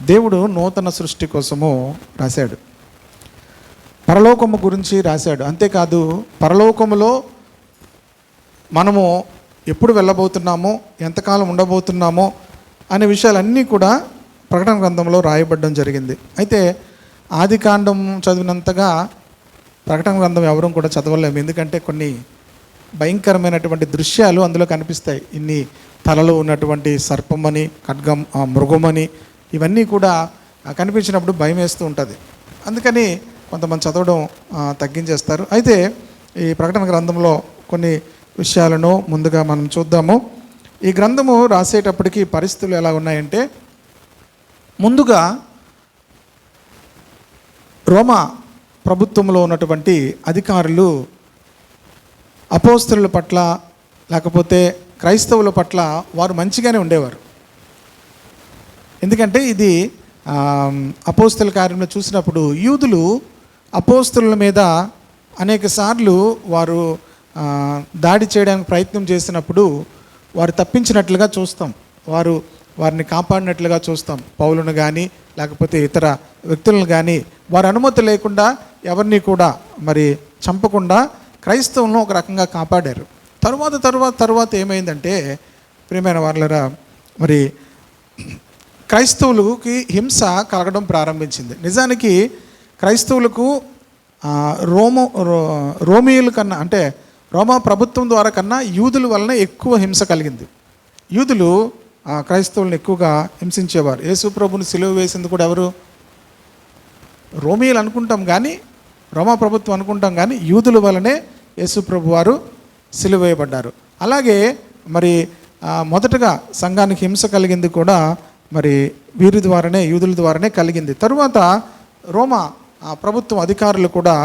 దేవుడు నూతన సృష్టి కోసము రాశాడు, పరలోకము గురించి రాశాడు. అంతేకాదు పరలోకములో మనము ఎప్పుడు వెళ్ళబోతున్నామో, ఎంతకాలం ఉండబోతున్నామో అనే విషయాలన్నీ కూడా ప్రకటన గ్రంథంలో రాయబడడం జరిగింది. అయితే ఆది కాండం చదివినంతగా ప్రకటన గ్రంథం ఎవరూ కూడా చదవలేము. ఎందుకంటే కొన్ని భయంకరమైనటువంటి దృశ్యాలు అందులో కనిపిస్తాయి. ఇన్ని తలలు ఉన్నటువంటి సర్పమని, ఖడ్గం, మృగమని ఇవన్నీ కూడా కనిపించినప్పుడు భయం వేస్తూ ఉంటుంది. అందుకని కొంతమంది చదవడం తగ్గించేస్తారు. అయితే ఈ ప్రకటన గ్రంథంలో కొన్ని విషయాలను ముందుగా మనం చూద్దాము. ఈ గ్రంథము రాసేటప్పటికి పరిస్థితులు ఎలా ఉన్నాయంటే, ముందుగా రోమా ప్రభుత్వంలో ఉన్నటువంటి అధికారులు అపోస్తలుల పట్ల లేకపోతే క్రైస్తవుల పట్ల వారు మంచిగానే ఉండేవారు. ఎందుకంటే ఇది అపోస్తల కార్యంలో చూసినప్పుడు యూదులు అపోస్తలుల మీద అనేక సార్లు వారు దాడి చేయడానికి ప్రయత్నం చేసినప్పుడు వారు తప్పించినట్లుగా చూస్తాం, వారిని కాపాడినట్లుగా చూస్తాం. పౌలును కానీ లేకపోతే ఇతర వ్యక్తులను కానీ వారి అనుమతి లేకుండా ఎవరిని కూడా మరి చంపకుండా క్రైస్తవులను ఒక రకంగా కాపాడారు. తర్వాత ఏమైందంటే, ప్రియమైన వాళ్ళరా, మరి క్రైస్తవులకి హింస కలగడం ప్రారంభించింది. నిజానికి క్రైస్తవులకు రోమియుల కన్నా, అంటే రోమా ప్రభుత్వం ద్వారా కన్నా యూదుల వలన ఎక్కువ హింస కలిగింది. యూదులు క్రైస్తవులను ఎక్కువగా హింసించేవారు. యేసు ప్రభుని సిలువ వేసింది కూడా ఎవరు? రోమియులు అనుకుంటాం కానీ, రోమా ప్రభుత్వం అనుకుంటాం కానీ, యూదుల వలనే యేసు ప్రభు వారు సిలువ వేయబడ్డారు. అలాగే మరి మొదటగా సంఘానికి హింస కలిగింది కూడా మరి వీరి ద్వారానే, యూదుల ద్వారానే కలిగింది. తరువాత రోమా ప్రభుత్వం అధికారులు కూడా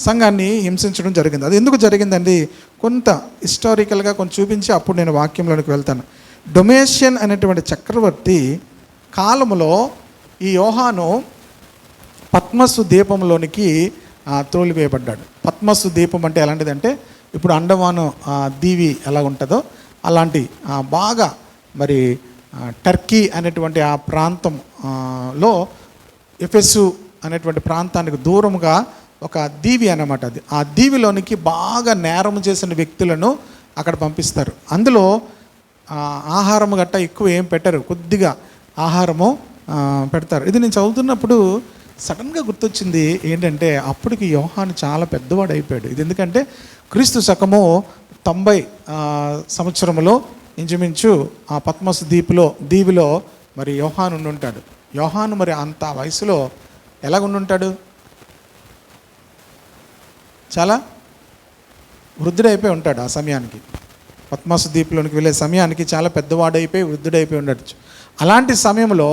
సంఘాన్ని హింసించడం జరిగింది. అది ఎందుకు జరిగిందండి? కొంత హిస్టారికల్గా కొంచెం చూపించి అప్పుడు నేను వాక్యంలోనికి వెళ్తాను. డొమేషియన్ అనేటువంటి చక్రవర్తి కాలంలో ఈ యోహాను పద్మసు దీపంలోనికి త్రోలివేయబడ్డాడు. పద్మసు దీపం అంటే ఎలాంటిదంటే, ఇప్పుడు అండమాను దీవి ఎలా ఉంటుందో అలాంటి బాగా మరి టర్కీ అనేటువంటి ఆ ప్రాంతంలో ఎఫెసు అనేటువంటి ప్రాంతానికి దూరంగా ఒక దీవి అన్నమాట. అది ఆ దీవిలోనికి బాగా నేరం చేసిన వ్యక్తులను అక్కడ పంపిస్తారు. అందులో ఆహారము గట్ట ఎక్కువ ఏం పెట్టరు, కొద్దిగా ఆహారము పెడతారు. ఇది నేను చదువుతున్నప్పుడు సడన్గా గుర్తొచ్చింది ఏంటంటే, అప్పటికి యోహాను చాలా పెద్దవాడు అయిపోయాడు. ఇది ఎందుకంటే క్రీస్తు శకము 90 సంవత్సరంలో ఇంచుమించు ఆ పద్మసు దీవిలో మరి యోహాను ఉండుంటాడు. యోహాను మరి అంత వయసులో ఎలా ఉండుంటాడు? చాలా వృద్ధుడైపోయి ఉంటాడు ఆ సమయానికి. పద్మసు దీపులోనికి వెళ్ళే సమయానికి చాలా పెద్దవాడైపోయి వృద్ధుడైపోయి ఉండొచ్చు. అలాంటి సమయంలో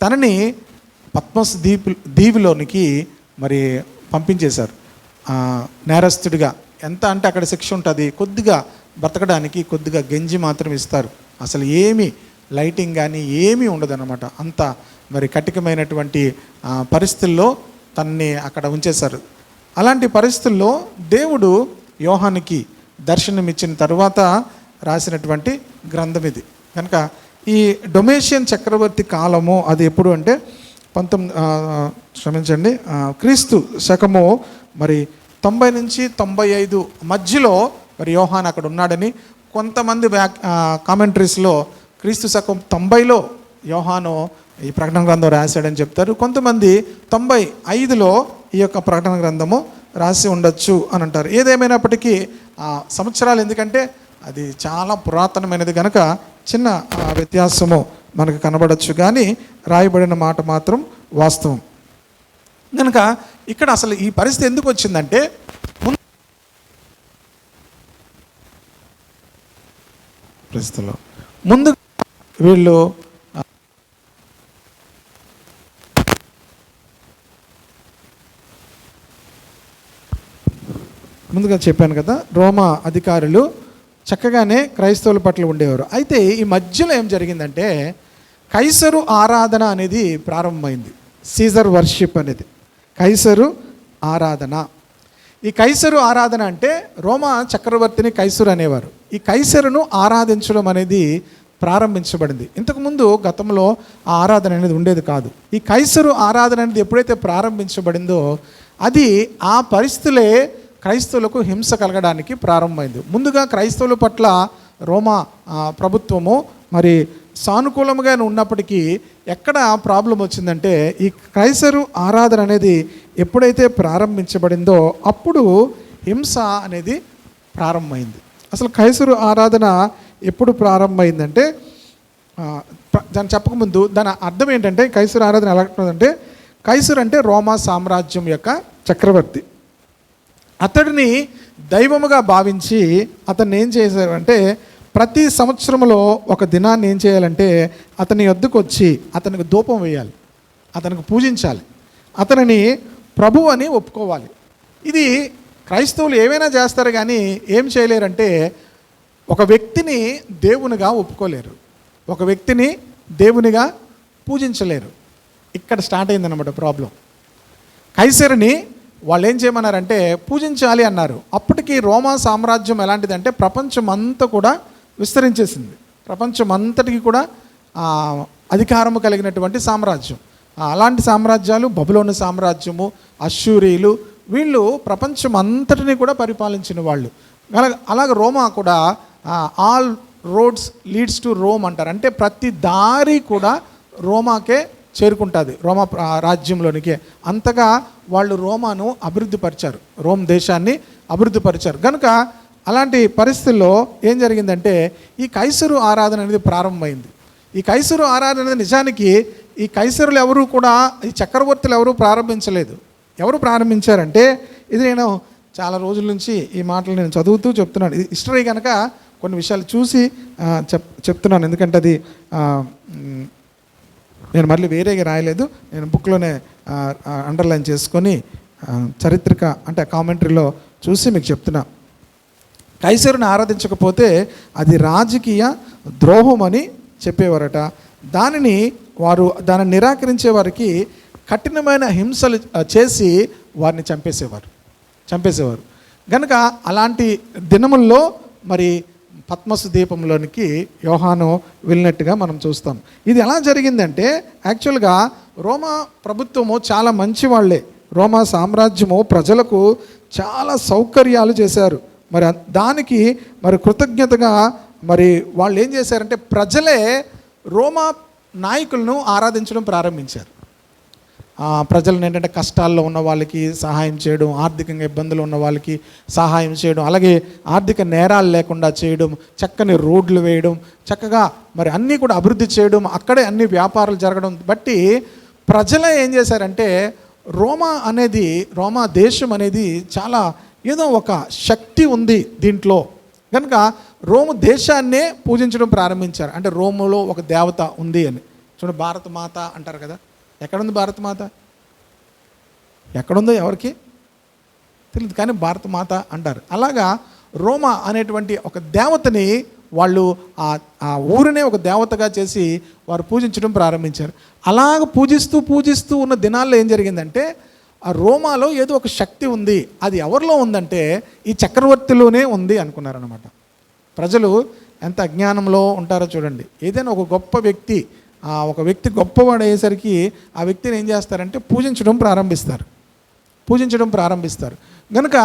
తనని పద్మసు దీవిలోనికి మరి పంపించేశారు నేరస్తుడిగా. ఎంత అంటే అక్కడ శిక్ష ఉంటుంది, కొద్దిగా బ్రతకడానికి కొద్దిగా గంజి మాత్రం ఇస్తారు. అసలు ఏమీ లైటింగ్ కానీ ఏమీ ఉండదన్నమాట. అంత మరి కఠినమైనటువంటి పరిస్థితుల్లో తనని అక్కడ ఉంచేశారు. అలాంటి పరిస్థితుల్లో దేవుడు యోహానికి దర్శనం ఇచ్చిన తర్వాత రాసినటువంటి గ్రంథం ఇది. కనుక ఈ డొమేషియన్ చక్రవర్తి కాలము అది ఎప్పుడు అంటే క్రీస్తు శకము మరి 90 నుంచి 95 మధ్యలో మరి యోహాను అక్కడ ఉన్నాడని కొంతమంది కామెంటరీస్లో క్రీస్తు శకం 90లో యోహాను ఈ ప్రకటన గ్రంథం రాశాడని చెప్తారు. కొంతమంది 95లో ఈ యొక్క ప్రకటన గ్రంథము రాసి ఉండొచ్చు అని అంటారు. ఏదేమైనప్పటికీ సంవత్సరాలు, ఎందుకంటే అది చాలా పురాతనమైనది కనుక చిన్న వ్యత్యాసము మనకు కనబడచ్చు, కానీ రాయబడిన మాట మాత్రం వాస్తవం. కనుక ఇక్కడ అసలు ఈ పరిస్థితి ఎందుకు వచ్చిందంటే, పరిస్థితుల్లో ముందు వీళ్ళు ముందుగా చెప్పాను కదా, రోమా అధికారులు చక్కగానే క్రైస్తవుల పట్ల ఉండేవారు. అయితే ఈ మధ్యలో ఏం జరిగిందంటే, కైసరు ఆరాధన అనేది ప్రారంభమైంది. సీజర్ వర్షిప్ అనేది కైసరు ఆరాధన. ఈ కైసరు ఆరాధన అంటే రోమా చక్రవర్తిని కైసరు అనేవారు. ఈ కైసరును ఆరాధించడం అనేది ప్రారంభించబడింది. ఇంతకుముందు గతంలో ఆ ఆరాధన అనేది ఉండేది కాదు. ఈ కైసరు ఆరాధన అనేది ఎప్పుడైతే ప్రారంభించబడిందో అది ఆ పరిస్థితులే క్రైస్తవులకు హింస కలగడానికి ప్రారంభమైంది. ముందుగా క్రైస్తవుల పట్ల రోమా ప్రభుత్వము మరి సానుకూలంగా ఉన్నప్పటికీ ఎక్కడ ప్రాబ్లం వచ్చిందంటే ఈ కైసరు ఆరాధన అనేది ఎప్పుడైతే ప్రారంభించబడిందో అప్పుడు హింస అనేది ప్రారంభమైంది. అసలు కైసరు ఆరాధన ఎప్పుడు ప్రారంభమైందంటే దాన్ని చెప్పకముందు దాని అర్థం ఏంటంటే కైసరు ఆరాధన ఎలా ఉంటుందంటే కైసరు అంటే రోమా సామ్రాజ్యం యొక్క చక్రవర్తి. అతడిని దైవముగా భావించి అతన్ని ఏం చేశారంటే ప్రతి సంవత్సరంలో ఒక దినాన్ని ఏం చేయాలంటే అతని వద్దకు వచ్చి అతనికి ధూపం వేయాలి, అతనికి పూజించాలి, అతనిని ప్రభువు అని ఒప్పుకోవాలి. ఇది క్రైస్తవులు ఏమైనా చేస్తారు కానీ ఏం చేయలేరంటే ఒక వ్యక్తిని దేవునిగా ఒప్పుకోలేరు, ఒక వ్యక్తిని దేవునిగా పూజించలేరు. ఇక్కడ స్టార్ట్ అయిందన్నమాట ప్రాబ్లం. కైసరుని వాళ్ళు ఏం చేయమన్నారంటే పూజించాలి అన్నారు. అప్పటికి రోమా సామ్రాజ్యం ఎలాంటిదంటే ప్రపంచం అంతా కూడా విస్తరించేసింది. ప్రపంచం అంతటికి కూడా అధికారము కలిగినటువంటి సామ్రాజ్యం. అలాంటి సామ్రాజ్యాలు బబులోను సామ్రాజ్యము, అశ్షూరీలు, వీళ్ళు ప్రపంచం అంతటిని కూడా పరిపాలించిన వాళ్ళు. అలాగే రోమా కూడా all roads leads to Rome అంటారు. అంటే ప్రతి దారి కూడా రోమాకే చేరుకుంటుంది, రోమా రాజ్యంలోనికే. అంతగా వాళ్ళు రోమాను అభివృద్ధిపరిచారు, రోమ్ దేశాన్ని అభివృద్ధిపరిచారు. కనుక అలాంటి పరిస్థితుల్లో ఏం జరిగిందంటే ఈ కైసరు ఆరాధన అనేది ప్రారంభమైంది. ఈ కైసరు ఆరాధన అనేది నిజానికి ఈ కైసరులు ఎవరు కూడా, ఈ చక్రవర్తులు ఎవరు ప్రారంభించలేదు. ఎవరు ప్రారంభించారంటే ఇది నేను చాలా రోజుల నుంచి ఈ మాటలు నేను చదువుతూ చెప్తున్నాను. ఇది హిస్టరీ కనుక కొన్ని విషయాలు చూసి చెప్తున్నాను. ఎందుకంటే అది నేను మళ్ళీ వేరేగా రాయలేదు, నేను బుక్లోనే అండర్లైన్ చేసుకొని చరిత్రక అంటే కామెంటరీలో చూసి మీకు చెప్తున్నా. కైసరుని ఆరాధించకపోతే అది రాజకీయ ద్రోహం అని చెప్పేవారట. దానిని నిరాకరించే వారికి కఠినమైన హింసలు చేసి వారిని చంపేసేవారు. కనుక అలాంటి దినముల్లో మరి పద్మసు దీపంలోనికి యోహాను వెళ్ళినట్టుగా మనం చూస్తాం. ఇది ఎలా జరిగిందంటే యాక్చువల్గా రోమా ప్రభుత్వము చాలా మంచి వాళ్ళే. రోమా సామ్రాజ్యము ప్రజలకు చాలా సౌకర్యాలు చేశారు. మరి దానికి మరి కృతజ్ఞతగా మరి వాళ్ళు ఏం చేశారంటే ప్రజలే రోమా నాయకులను ఆరాధించడం ప్రారంభించారు. ప్రజలను ఏంటంటే కష్టాల్లో ఉన్న వాళ్ళకి సహాయం చేయడం, ఆర్థికంగా ఇబ్బందులు ఉన్న వాళ్ళకి సహాయం చేయడం, అలాగే ఆర్థిక నేరాలు లేకుండా చేయడం, చక్కని రోడ్లు వేయడం, చక్కగా మరి అన్నీ కూడా అభివృద్ధి చేయడం, అక్కడే అన్ని వ్యాపారాలు జరగడం బట్టి ప్రజలే ఏం చేశారంటే రోమా దేశం అనేది చాలా ఏదో ఒక శక్తి ఉంది దీంట్లో. కనుక రోము దేశాన్నే పూజించడం ప్రారంభించారు. అంటే రోములో ఒక దేవత ఉంది అని. చూడండి, భారత మాత అంటారు కదా, ఎక్కడుంది భారత మాత? ఎక్కడుందో ఎవరికి తెలియదు, కానీ భారత మాత అంటారు. అలాగా రోమా అనేటువంటి ఒక దేవతని వాళ్ళు ఆ ఊరినే ఒక దేవతగా చేసి వారు పూజించడం ప్రారంభించారు. అలాగ పూజిస్తూ ఉన్న దినాల్లో ఏం జరిగిందంటే ఆ రోమాలో ఏదో ఒక శక్తి ఉంది. అది ఎవరిలో ఉందంటే ఈ చక్రవర్తిలోనే ఉంది అనుకున్నారనమాట. ప్రజలు ఎంత అజ్ఞానంలో ఉంటారో చూడండి. ఏదైనా ఒక గొప్ప వ్యక్తి గొప్పవాడు అయ్యేసరికి ఆ వ్యక్తిని ఏం చేస్తారంటే పూజించడం ప్రారంభిస్తారు. కనుక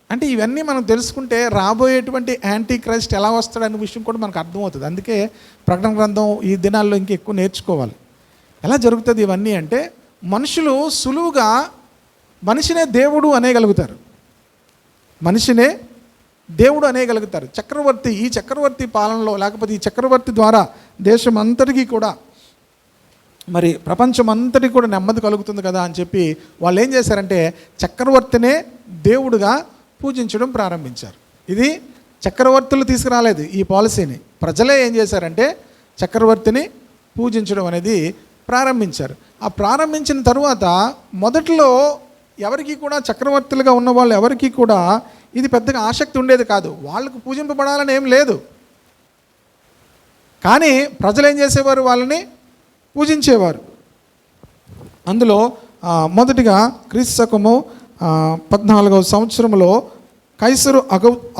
అంటే ఇవన్నీ మనం తెలుసుకుంటే రాబోయేటువంటి యాంటీ క్రైస్ట్ ఎలా వస్తాడు అనే విషయం కూడా మనకు అర్థమవుతుంది. అందుకే ప్రకటన గ్రంథం ఈ దినాల్లో ఇంకా ఎక్కువ నేర్చుకోవాలి. ఎలా జరుగుతుంది ఇవన్నీ అంటే మనుషులు సులువుగా మనిషినే దేవుడు అనేయగలుగుతారు. ఈ చక్రవర్తి పాలనలో లేకపోతే ఈ చక్రవర్తి ద్వారా దేశం అంతటికీ కూడా మరి ప్రపంచం అంతటికీ కూడా నెమ్మది కలుగుతుంది కదా అని చెప్పి వాళ్ళు ఏం చేశారంటే చక్రవర్తినే దేవుడుగా పూజించడం ప్రారంభించారు. ఇది చక్రవర్తులు తీసుకురాలేదు ఈ పాలసీని, ప్రజలే ఏం చేశారంటే చక్రవర్తిని పూజించడం అనేది ప్రారంభించారు. ఆ ప్రారంభించిన తరువాత మొదట్లో ఎవరికి కూడా చక్రవర్తులుగా ఉన్న వాళ్ళు ఎవరికి కూడా ఇది పెద్దగా ఆసక్తి ఉండేది కాదు. వాళ్ళకు పూజింపబడాలని ఏం లేదు, కానీ ప్రజలు ఏం చేసేవారు? వాళ్ళని పూజించేవారు. అందులో మొదటిగా క్రీస్తు శకము 14వ సంవత్సరంలో కైసరు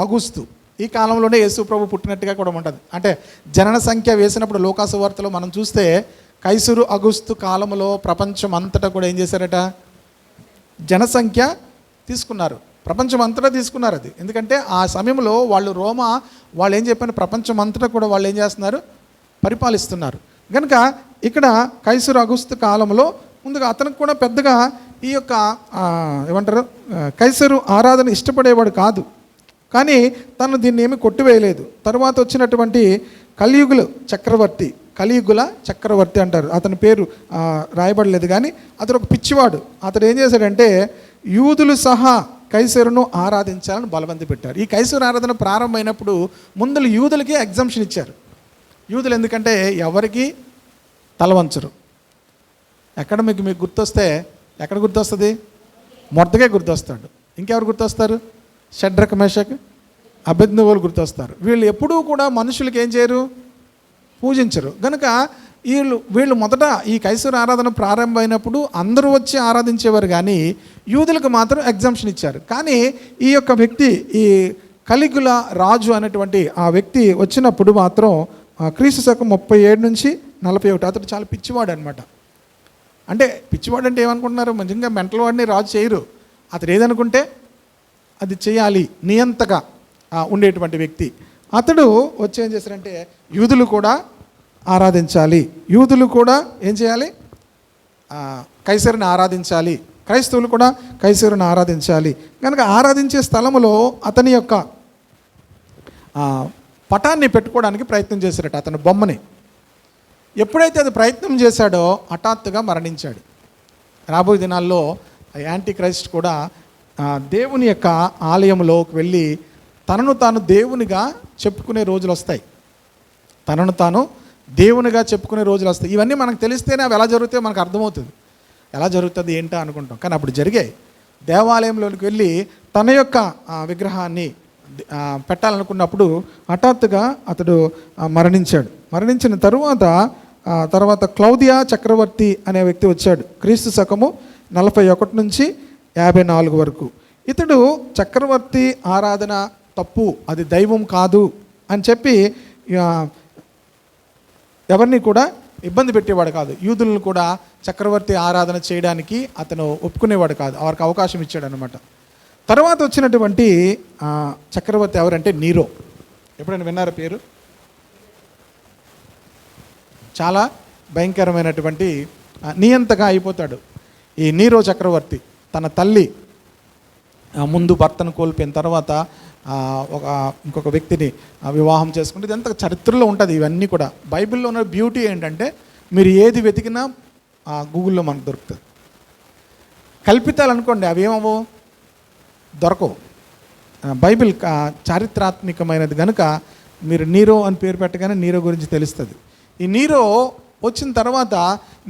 అగుస్తు ఈ కాలంలోనే యేసు ప్రభు పుట్టినట్టుగా కూడా ఉంటుంది. అంటే జనన సంఖ్య వేసినప్పుడు లోకాసు వార్తలో మనం చూస్తే కైసరు అగుస్తు కాలంలో ప్రపంచం అంతటా కూడా ఏం చేశారట, జనసంఖ్య తీసుకున్నారు. ప్రపంచం అంతటా తీసుకున్నారు అది. ఎందుకంటే ఆ సమయంలో వాళ్ళు ఏం చెప్పారు, ప్రపంచం అంతటా కూడా వాళ్ళు ఏం చేస్తున్నారు, పరిపాలిస్తున్నారు. కనుక ఇక్కడ కైసరు అగుస్తు కాలంలో ముందుగా అతనికి కూడా పెద్దగా ఈ యొక్క ఏమంటారు కైసరు ఆరాధన ఇష్టపడేవాడు కాదు. కానీ తను దీన్ని ఏమి కొట్టివేయలేదు. తర్వాత వచ్చినటువంటి కలియుగుల చక్రవర్తి అంటారు. అతని పేరు రాయబడలేదు, కానీ అతను ఒక పిచ్చివాడు. అతడు ఏం చేశాడంటే యూదులు సహా కైసరును ఆరాధించాలని బలవంతి పెట్టారు. ఈ కైసరు ఆరాధన ప్రారంభమైనప్పుడు ముందులు యూదులకి ఎగ్జంప్షన్ ఇచ్చారు. యూదులు ఎందుకంటే ఎవరికి తలవంచరు. ఎక్కడ మీకు గుర్తొస్తే ఎక్కడ గుర్తొస్తుంది, మొర్దెకై గుర్తొస్తాడు. ఇంకెవరు గుర్తొస్తారు, షడ్రక్ మేషక్ అబేద్నెగోలు గుర్తొస్తారు. వీళ్ళు ఎప్పుడూ కూడా మనుషులకి ఏం చేయరు, పూజించరు. కనుక వీళ్ళు మొదట ఈ కైసరు ఆరాధన ప్రారంభమైనప్పుడు అందరూ వచ్చి ఆరాధించేవారు, కానీ యూదులకు మాత్రం ఎగ్జంప్షన్ ఇచ్చారు. కానీ ఈ యొక్క వ్యక్తి, ఈ కలిగుల రాజు అనేటువంటి ఆ వ్యక్తి వచ్చినప్పుడు మాత్రం క్రీస్తు శకం 37 నుంచి 41 అతడు చాలా పిచ్చివాడు అనమాట. అంటే పిచ్చివాడు అంటే ఏమనుకుంటున్నారు, నిజంగా మెంటల్ వాడిని రాజు చేయరు. అతడు ఏదనుకుంటే అది చేయాలి, నియంతగా ఉండేటువంటి వ్యక్తి. అతడు వచ్చి ఏం చేశారంటే యూదులు కూడా ఆరాధించాలి, యూదులు కూడా ఏం చేయాలి, కైసరుని ఆరాధించాలి, క్రైస్తవులు కూడా కైసరుని ఆరాధించాలి. కనుక ఆరాధించే స్థలములో అతని యొక్క పటాన్ని పెట్టుకోవడానికి ప్రయత్నం చేశారట, అతని బొమ్మని. ఎప్పుడైతే అది ప్రయత్నం చేశాడో హఠాత్తుగా మరణించాడు. రాబోయే దినాల్లో యాంటీ క్రైస్ట్ కూడా దేవుని యొక్క ఆలయంలోకి వెళ్ళి తనను తాను దేవునిగా చెప్పుకునే రోజులు వస్తాయి. ఇవన్నీ మనకు తెలిస్తేనే అవి ఎలా జరుగుతాయో మనకు అర్థమవుతుంది. ఎలా జరుగుతుంది ఏంటో అనుకుంటాం, కానీ అప్పుడు జరిగాయి. దేవాలయంలోకి వెళ్ళి తన యొక్క విగ్రహాన్ని పెట్టాలనుకున్నప్పుడు హఠాత్తుగా అతడు మరణించాడు. మరణించిన తర్వాత క్లౌదియా చక్రవర్తి అనే వ్యక్తి వచ్చాడు. క్రీస్తు శకము 41 నుంచి 54 వరకు. ఇతడు చక్రవర్తి ఆరాధన తప్పు, అది దైవం కాదు అని చెప్పి ఎవరిని కూడా ఇబ్బంది పెట్టేవాడు కాదు. యూదులను కూడా చక్రవర్తి ఆరాధన చేయడానికి అతను ఒప్పుకునేవాడు కాదు, వారికి అవకాశం ఇచ్చాడు అనమాట. తర్వాత వచ్చినటువంటి చక్రవర్తి ఎవరంటే నీరో. ఎప్పుడైనా విన్నారా పేరు? చాలా భయంకరమైనటువంటి నియంతగా అయిపోతాడు ఈ నీరో చక్రవర్తి. తన తల్లి ముందు భర్తను కోల్పోయిన తర్వాత ఇంకొక వ్యక్తిని వివాహం చేసుకుంటే ఇదంతా చరిత్రలో ఉంటుంది. ఇవన్నీ కూడా బైబిల్లో ఉన్న బ్యూటీ ఏంటంటే మీరు ఏది వెతికినా గూగుల్లో మనకు దొరుకుతుంది. కల్పితాలు అనుకోండి, అవి ఏమవో దొరకవు. బైబిల్ చారిత్రాత్మకమైనది కనుక మీరు నీరో అని పేరు పెట్టగానే నీరో గురించి తెలుస్తుంది. ఈ నీరో వచ్చిన తర్వాత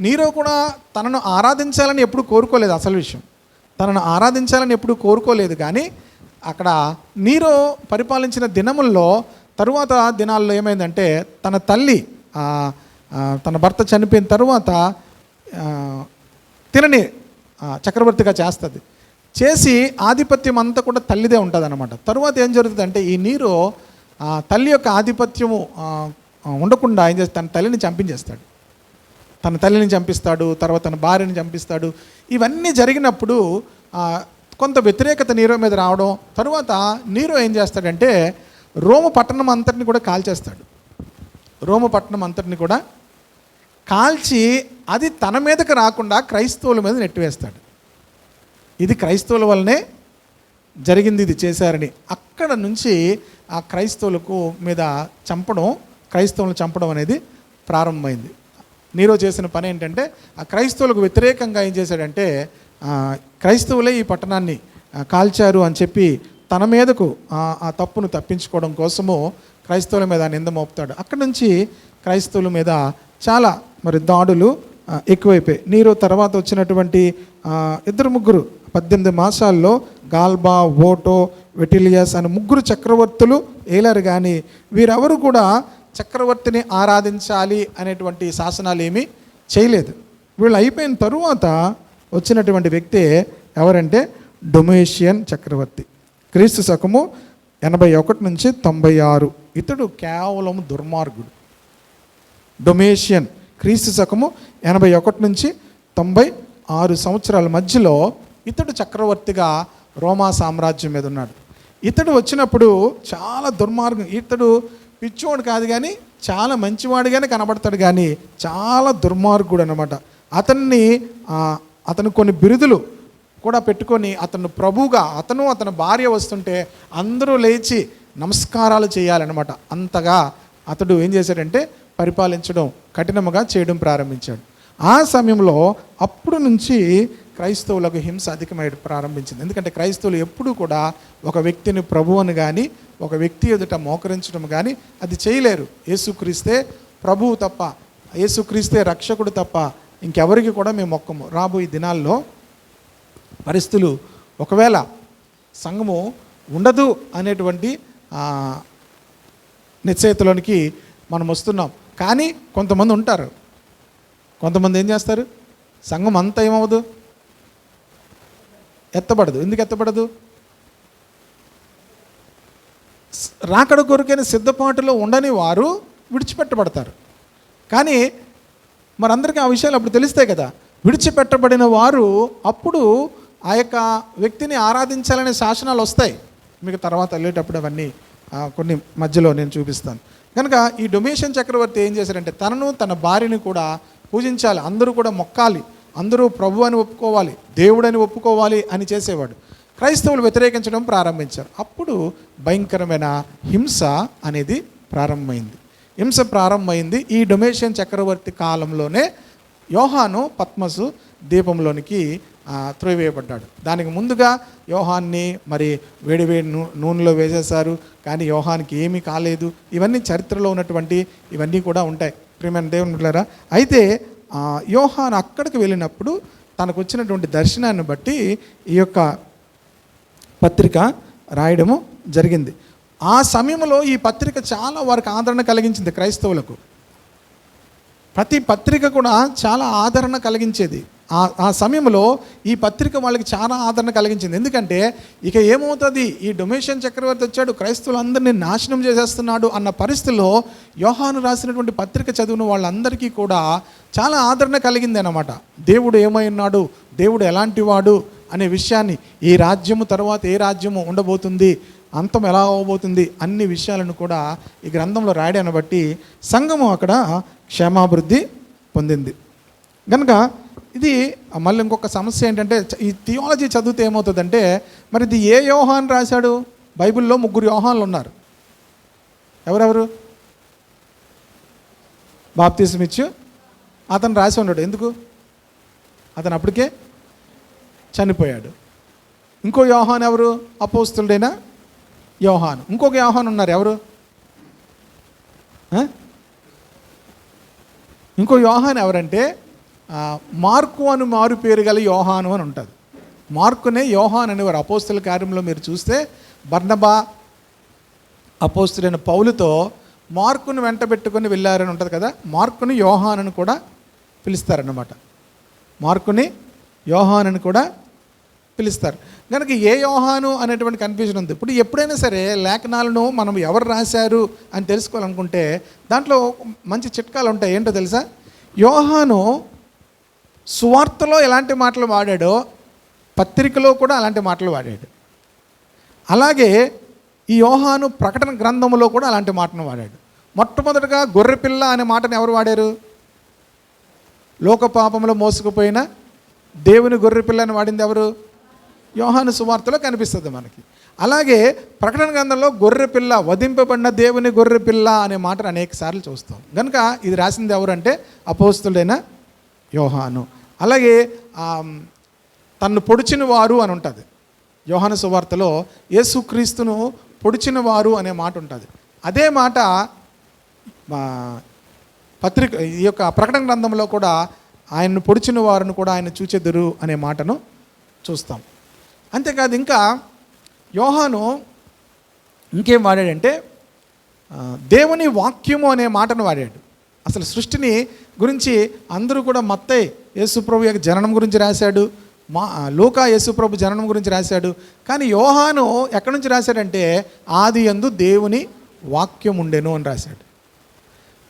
నీరో కూడా తనను ఆరాధించాలని ఎప్పుడు కోరుకోలేదు. అసలు విషయం తనను ఆరాధించాలని ఎప్పుడు కోరుకోలేదు. కానీ అక్కడ నీరో పరిపాలించిన తరువాత దినాల్లో ఏమైందంటే తన తల్లి తన భర్త చనిపోయిన తర్వాత తినని చక్రవర్తిగా చేసి ఆధిపత్యం అంతా కూడా తల్లిదే ఉంటుంది అన్నమాట. తరువాత ఏం జరుగుతుందంటే ఈ నీరో తల్లి యొక్క ఆధిపత్యము ఉండకుండా ఏం చేస్తాడు, తన తల్లిని చంపిస్తాడు, తర్వాత తన భార్యని చంపిస్తాడు. ఇవన్నీ జరిగినప్పుడు కొంత వ్యతిరేకత నీరో మీద రావడం, తరువాత నీరో ఏం చేస్తాడంటే రోము పట్టణం అంతటిని కూడా కాల్చేస్తాడు. రోము పట్టణం అంతటిని కూడా కాల్చి అది తన మీదకి రాకుండా క్రైస్తవుల మీద నెట్టివేస్తాడు. ఇది క్రైస్తవుల వల్లనే జరిగింది, ఇది చేశారని. అక్కడ నుంచి ఆ క్రైస్తవులకు మీద క్రైస్తవులను చంపడం అనేది ప్రారంభమైంది. నీరో చేసిన పని ఏంటంటే ఆ క్రైస్తవులకు వ్యతిరేకంగా ఏం చేశాడంటే క్రైస్తవులే ఈ పట్టణాన్ని కాల్చారు అని చెప్పి తన మీదకు ఆ తప్పును తప్పించుకోవడం కోసము క్రైస్తవుల మీద నింద మోపుతాడు. అక్కడి నుంచి క్రైస్తవుల మీద చాలా దాడులు ఎక్కువైపోయాయి. నీరో తర్వాత వచ్చినటువంటి 2-3 18 మాసాల్లో గాల్బా, ఓటో, వెటిలియస్ అని 3 చక్రవర్తులు ఏలారు. కానీ వీరెవరు కూడా చక్రవర్తిని ఆరాధించాలి అనేటువంటి శాసనాలు ఏమీ చేయలేదు. వీళ్ళు అయిపోయిన తరువాత వచ్చినటువంటి వ్యక్తి ఎవరంటే డొమేషియన్ చక్రవర్తి. క్రీస్తు శకము 81 నుంచి 96. ఇతడు కేవలం దుర్మార్గుడు. డొమేషియన్ క్రీస్తు శకము 81 నుంచి 96 సంవత్సరాల మధ్యలో ఇతడు చక్రవర్తిగా రోమా సామ్రాజ్యం మీద ఉన్నాడు. ఇతడు వచ్చినప్పుడు చాలా దుర్మార్గం. ఇతడు పిచ్చోడు కాదు కానీ చాలా మంచివాడిగానే కనబడతాడు, కానీ చాలా దుర్మార్గుడు అనమాట. అతను కొన్ని బిరుదులు కూడా పెట్టుకొని అతను ప్రభువుగా, అతని భార్య వస్తుంటే అందరూ లేచి నమస్కారాలు చేయాలన్నమాట. అంతగా అతడు ఏం చేశాడంటే పరిపాలించడం, కఠినముగా చేయడం ప్రారంభించాడు. ఆ సమయంలో అప్పుడు నుంచి క్రైస్తవులకు హింస అధికమై ప్రారంభించింది. ఎందుకంటే క్రైస్తవులు ఎప్పుడూ కూడా ఒక వ్యక్తిని ప్రభువుని కానీ ఒక వ్యక్తి ఎదుట మోకరించడం కానీ అది చేయలేరు. యేసుక్రీస్తే ప్రభువు తప్ప, యేసుక్రీస్తే రక్షకుడు తప్ప ఇంకెవరికి కూడా మేము మొక్కము. రాబోయే దినాల్లో పరిస్థితులు ఒకవేళ సంఘము ఉండదు అనేటువంటి నిశ్చయితలోనికి మనం వస్తున్నాం. కానీ కొంతమంది ఉంటారు, కొంతమంది ఏం చేస్తారు, సంఘం అంతా ఏమవ్వదు, ఎత్తబడదు. ఎందుకు ఎత్తబడదు? రాకడ కొరకైన సిద్ధపాటులో ఉండని వారు విడిచిపెట్టబడతారు. కానీ మనందరికీ ఆ విషయాలు అప్పుడు తెలుస్తాయి కదా. విడిచిపెట్టబడిన వారు అప్పుడు ఆ యొక్క వ్యక్తిని ఆరాధించాలనే శాసనాలు వస్తాయి. మీకు తర్వాత వెళ్ళేటప్పుడు అవన్నీ కొన్ని మధ్యలో నేను చూపిస్తాను. కనుక ఈ డొమేషియన్ చక్రవర్తి ఏం చేశారంటే తనను తన భార్యని కూడా పూజించాలి, అందరూ కూడా మొక్కాలి, అందరూ ప్రభు అని ఒప్పుకోవాలి, దేవుడని ఒప్పుకోవాలి అని చేసేవాడు. క్రైస్తవులు వ్యతిరేకించడం ప్రారంభించారు. అప్పుడు భయంకరమైన హింస అనేది ప్రారంభమైంది. ఈ డొమేషియన్ చక్రవర్తి కాలంలోనే యోహాను పత్మసు దీపంలోనికి త్రోయవేయబడ్డాడు. దానికి ముందుగా యోహాన్ని మరి వేడి నూనెలో వేసేశారు, కానీ యోహానికి ఏమీ కాలేదు. ఇవన్నీ చరిత్రలో ఉన్నటువంటి ఇవన్నీ కూడా ఉంటాయి ప్రియమైన దేవుని బిడ్డలారా. అయితే యోహాను అక్కడికి వెళ్ళినప్పుడు తనకు వచ్చినటువంటి దర్శనాన్ని బట్టి ఈ యొక్క పత్రిక రాయడము జరిగింది. ఆ సమయంలో ఈ పత్రిక చాలా వారికి ఆదరణ కలిగించింది. క్రైస్తవులకు ప్రతి పత్రిక కూడా చాలా ఆదరణ కలిగించేది. ఆ సమయంలో ఈ పత్రిక వాళ్ళకి చాలా ఆదరణ కలిగించింది. ఎందుకంటే ఇక ఏమవుతుంది, ఈ డొమేషియన్ చక్రవర్తి వచ్చాడు, క్రైస్తవులందరినీ నాశనం చేసేస్తున్నాడు అన్న పరిస్థితిలో యోహాను రాసినటువంటి పత్రిక చదివిన వాళ్ళందరికీ కూడా చాలా ఆదరణ కలిగింది అన్నమాట. దేవుడు ఏమై ఉన్నాడు, దేవుడు ఎలాంటి వాడు అనే విషయాన్ని, ఈ రాజ్యము తర్వాత ఏ రాజ్యము ఉండబోతుంది, అంతం ఎలా అవ్వబోతుంది అన్ని విషయాలను కూడా ఈ గ్రంథంలో రాయడాన్ని బట్టి సంఘము అక్కడ క్షేమాభివృద్ధి పొందింది. కనుక ఇది మళ్ళీ ఇంకొక సమస్య ఏంటంటే, ఈ థియాలజీ చదివితే ఏమవుతుందంటే, మరి ఇది ఏ యోహాను రాశాడు? బైబిల్లో 3 యోహాన్లు ఉన్నారు. ఎవరెవరు? బాప్తిసం ఇచ్చు అతను రాసి ఉన్నాడు. ఎందుకు? అతను అప్పటికే చనిపోయాడు. ఇంకో యోహాను ఎవరు? అపోస్తులుడైన యోహాను. ఇంకొక యోహాను ఉన్నారు. ఎవరు? ఇంకో యోహాను ఎవరంటే మార్కు అని మారు పేరు గల యోహాను అని ఉంటుంది. మార్కునే యోహాన్ అనేవారు. అపోస్తుల కార్యంలో మీరు చూస్తే బర్నబా అపోస్తులైన పౌలుతో మార్కును వెంట పెట్టుకొని వెళ్ళారని ఉంటుంది కదా. మార్కుని యోహాన్ అని కూడా పిలుస్తారన్నమాట. మార్కుని యోహాన్ అని కూడా పిలుస్తారు. కనుక ఏ యోహాను అనేటువంటి కన్ఫ్యూజన్ ఉంది. ఇప్పుడు ఎప్పుడైనా సరే లేఖనాలను మనం ఎవరు రాశారు అని తెలుసుకోవాలనుకుంటే దాంట్లో మంచి చిట్కాలు ఉంటాయి. ఏంటో తెలుసా? యోహాను సువార్తలో ఎలాంటి మాటలు వాడాడో పత్రికలో కూడా అలాంటి మాటలు వాడాడు. అలాగే ఈ యోహాను ప్రకటన గ్రంథంలో కూడా అలాంటి మాటను వాడాడు. మొట్టమొదటిగా గొర్రెపిల్ల అనే మాటను ఎవరు వాడారు? లోక పాపంలో మోసుకుపోయిన దేవుని గొర్రెపిల్ల అని వాడింది ఎవరు? యోహాను సువార్తలో కనిపిస్తుంది మనకి. అలాగే ప్రకటన గ్రంథంలో గొర్రెపిల్ల, వధింపబడిన దేవుని గొర్రెపిల్ల అనే మాటను అనేక సార్లు చూస్తాం. కనుక ఇది రాసింది ఎవరంటే అపోస్తులైన యోహాను. అలాగే తన్ను పొడిచిన వారు అని ఉంటుంది. యోహాను సువార్తలో యేసుక్రీస్తును పొడిచిన వారు అనే మాట ఉంటుంది. అదే మాట పత్రిక ఈ యొక్క ప్రకటన గ్రంథంలో కూడా ఆయన్ను పొడిచిన వారిని కూడా ఆయన చూచెదరు అనే మాటను చూస్తాం. అంతేకాదు ఇంకా యోహాను ఇంకేం వాడాడంటే దేవుని వాక్యము అనే మాటను వాడాడు. అసలు సృష్టిని గురించి అందరూ కూడా మత్తయి యేసుప్రభు యొక్క జననం గురించి రాశాడు, లూకా యేసుప్రభు జననం గురించి రాశాడు. కానీ యోహాను ఎక్కడి నుంచి రాశాడంటే ఆది యందు దేవుని వాక్యం ఉండెను అని రాశాడు.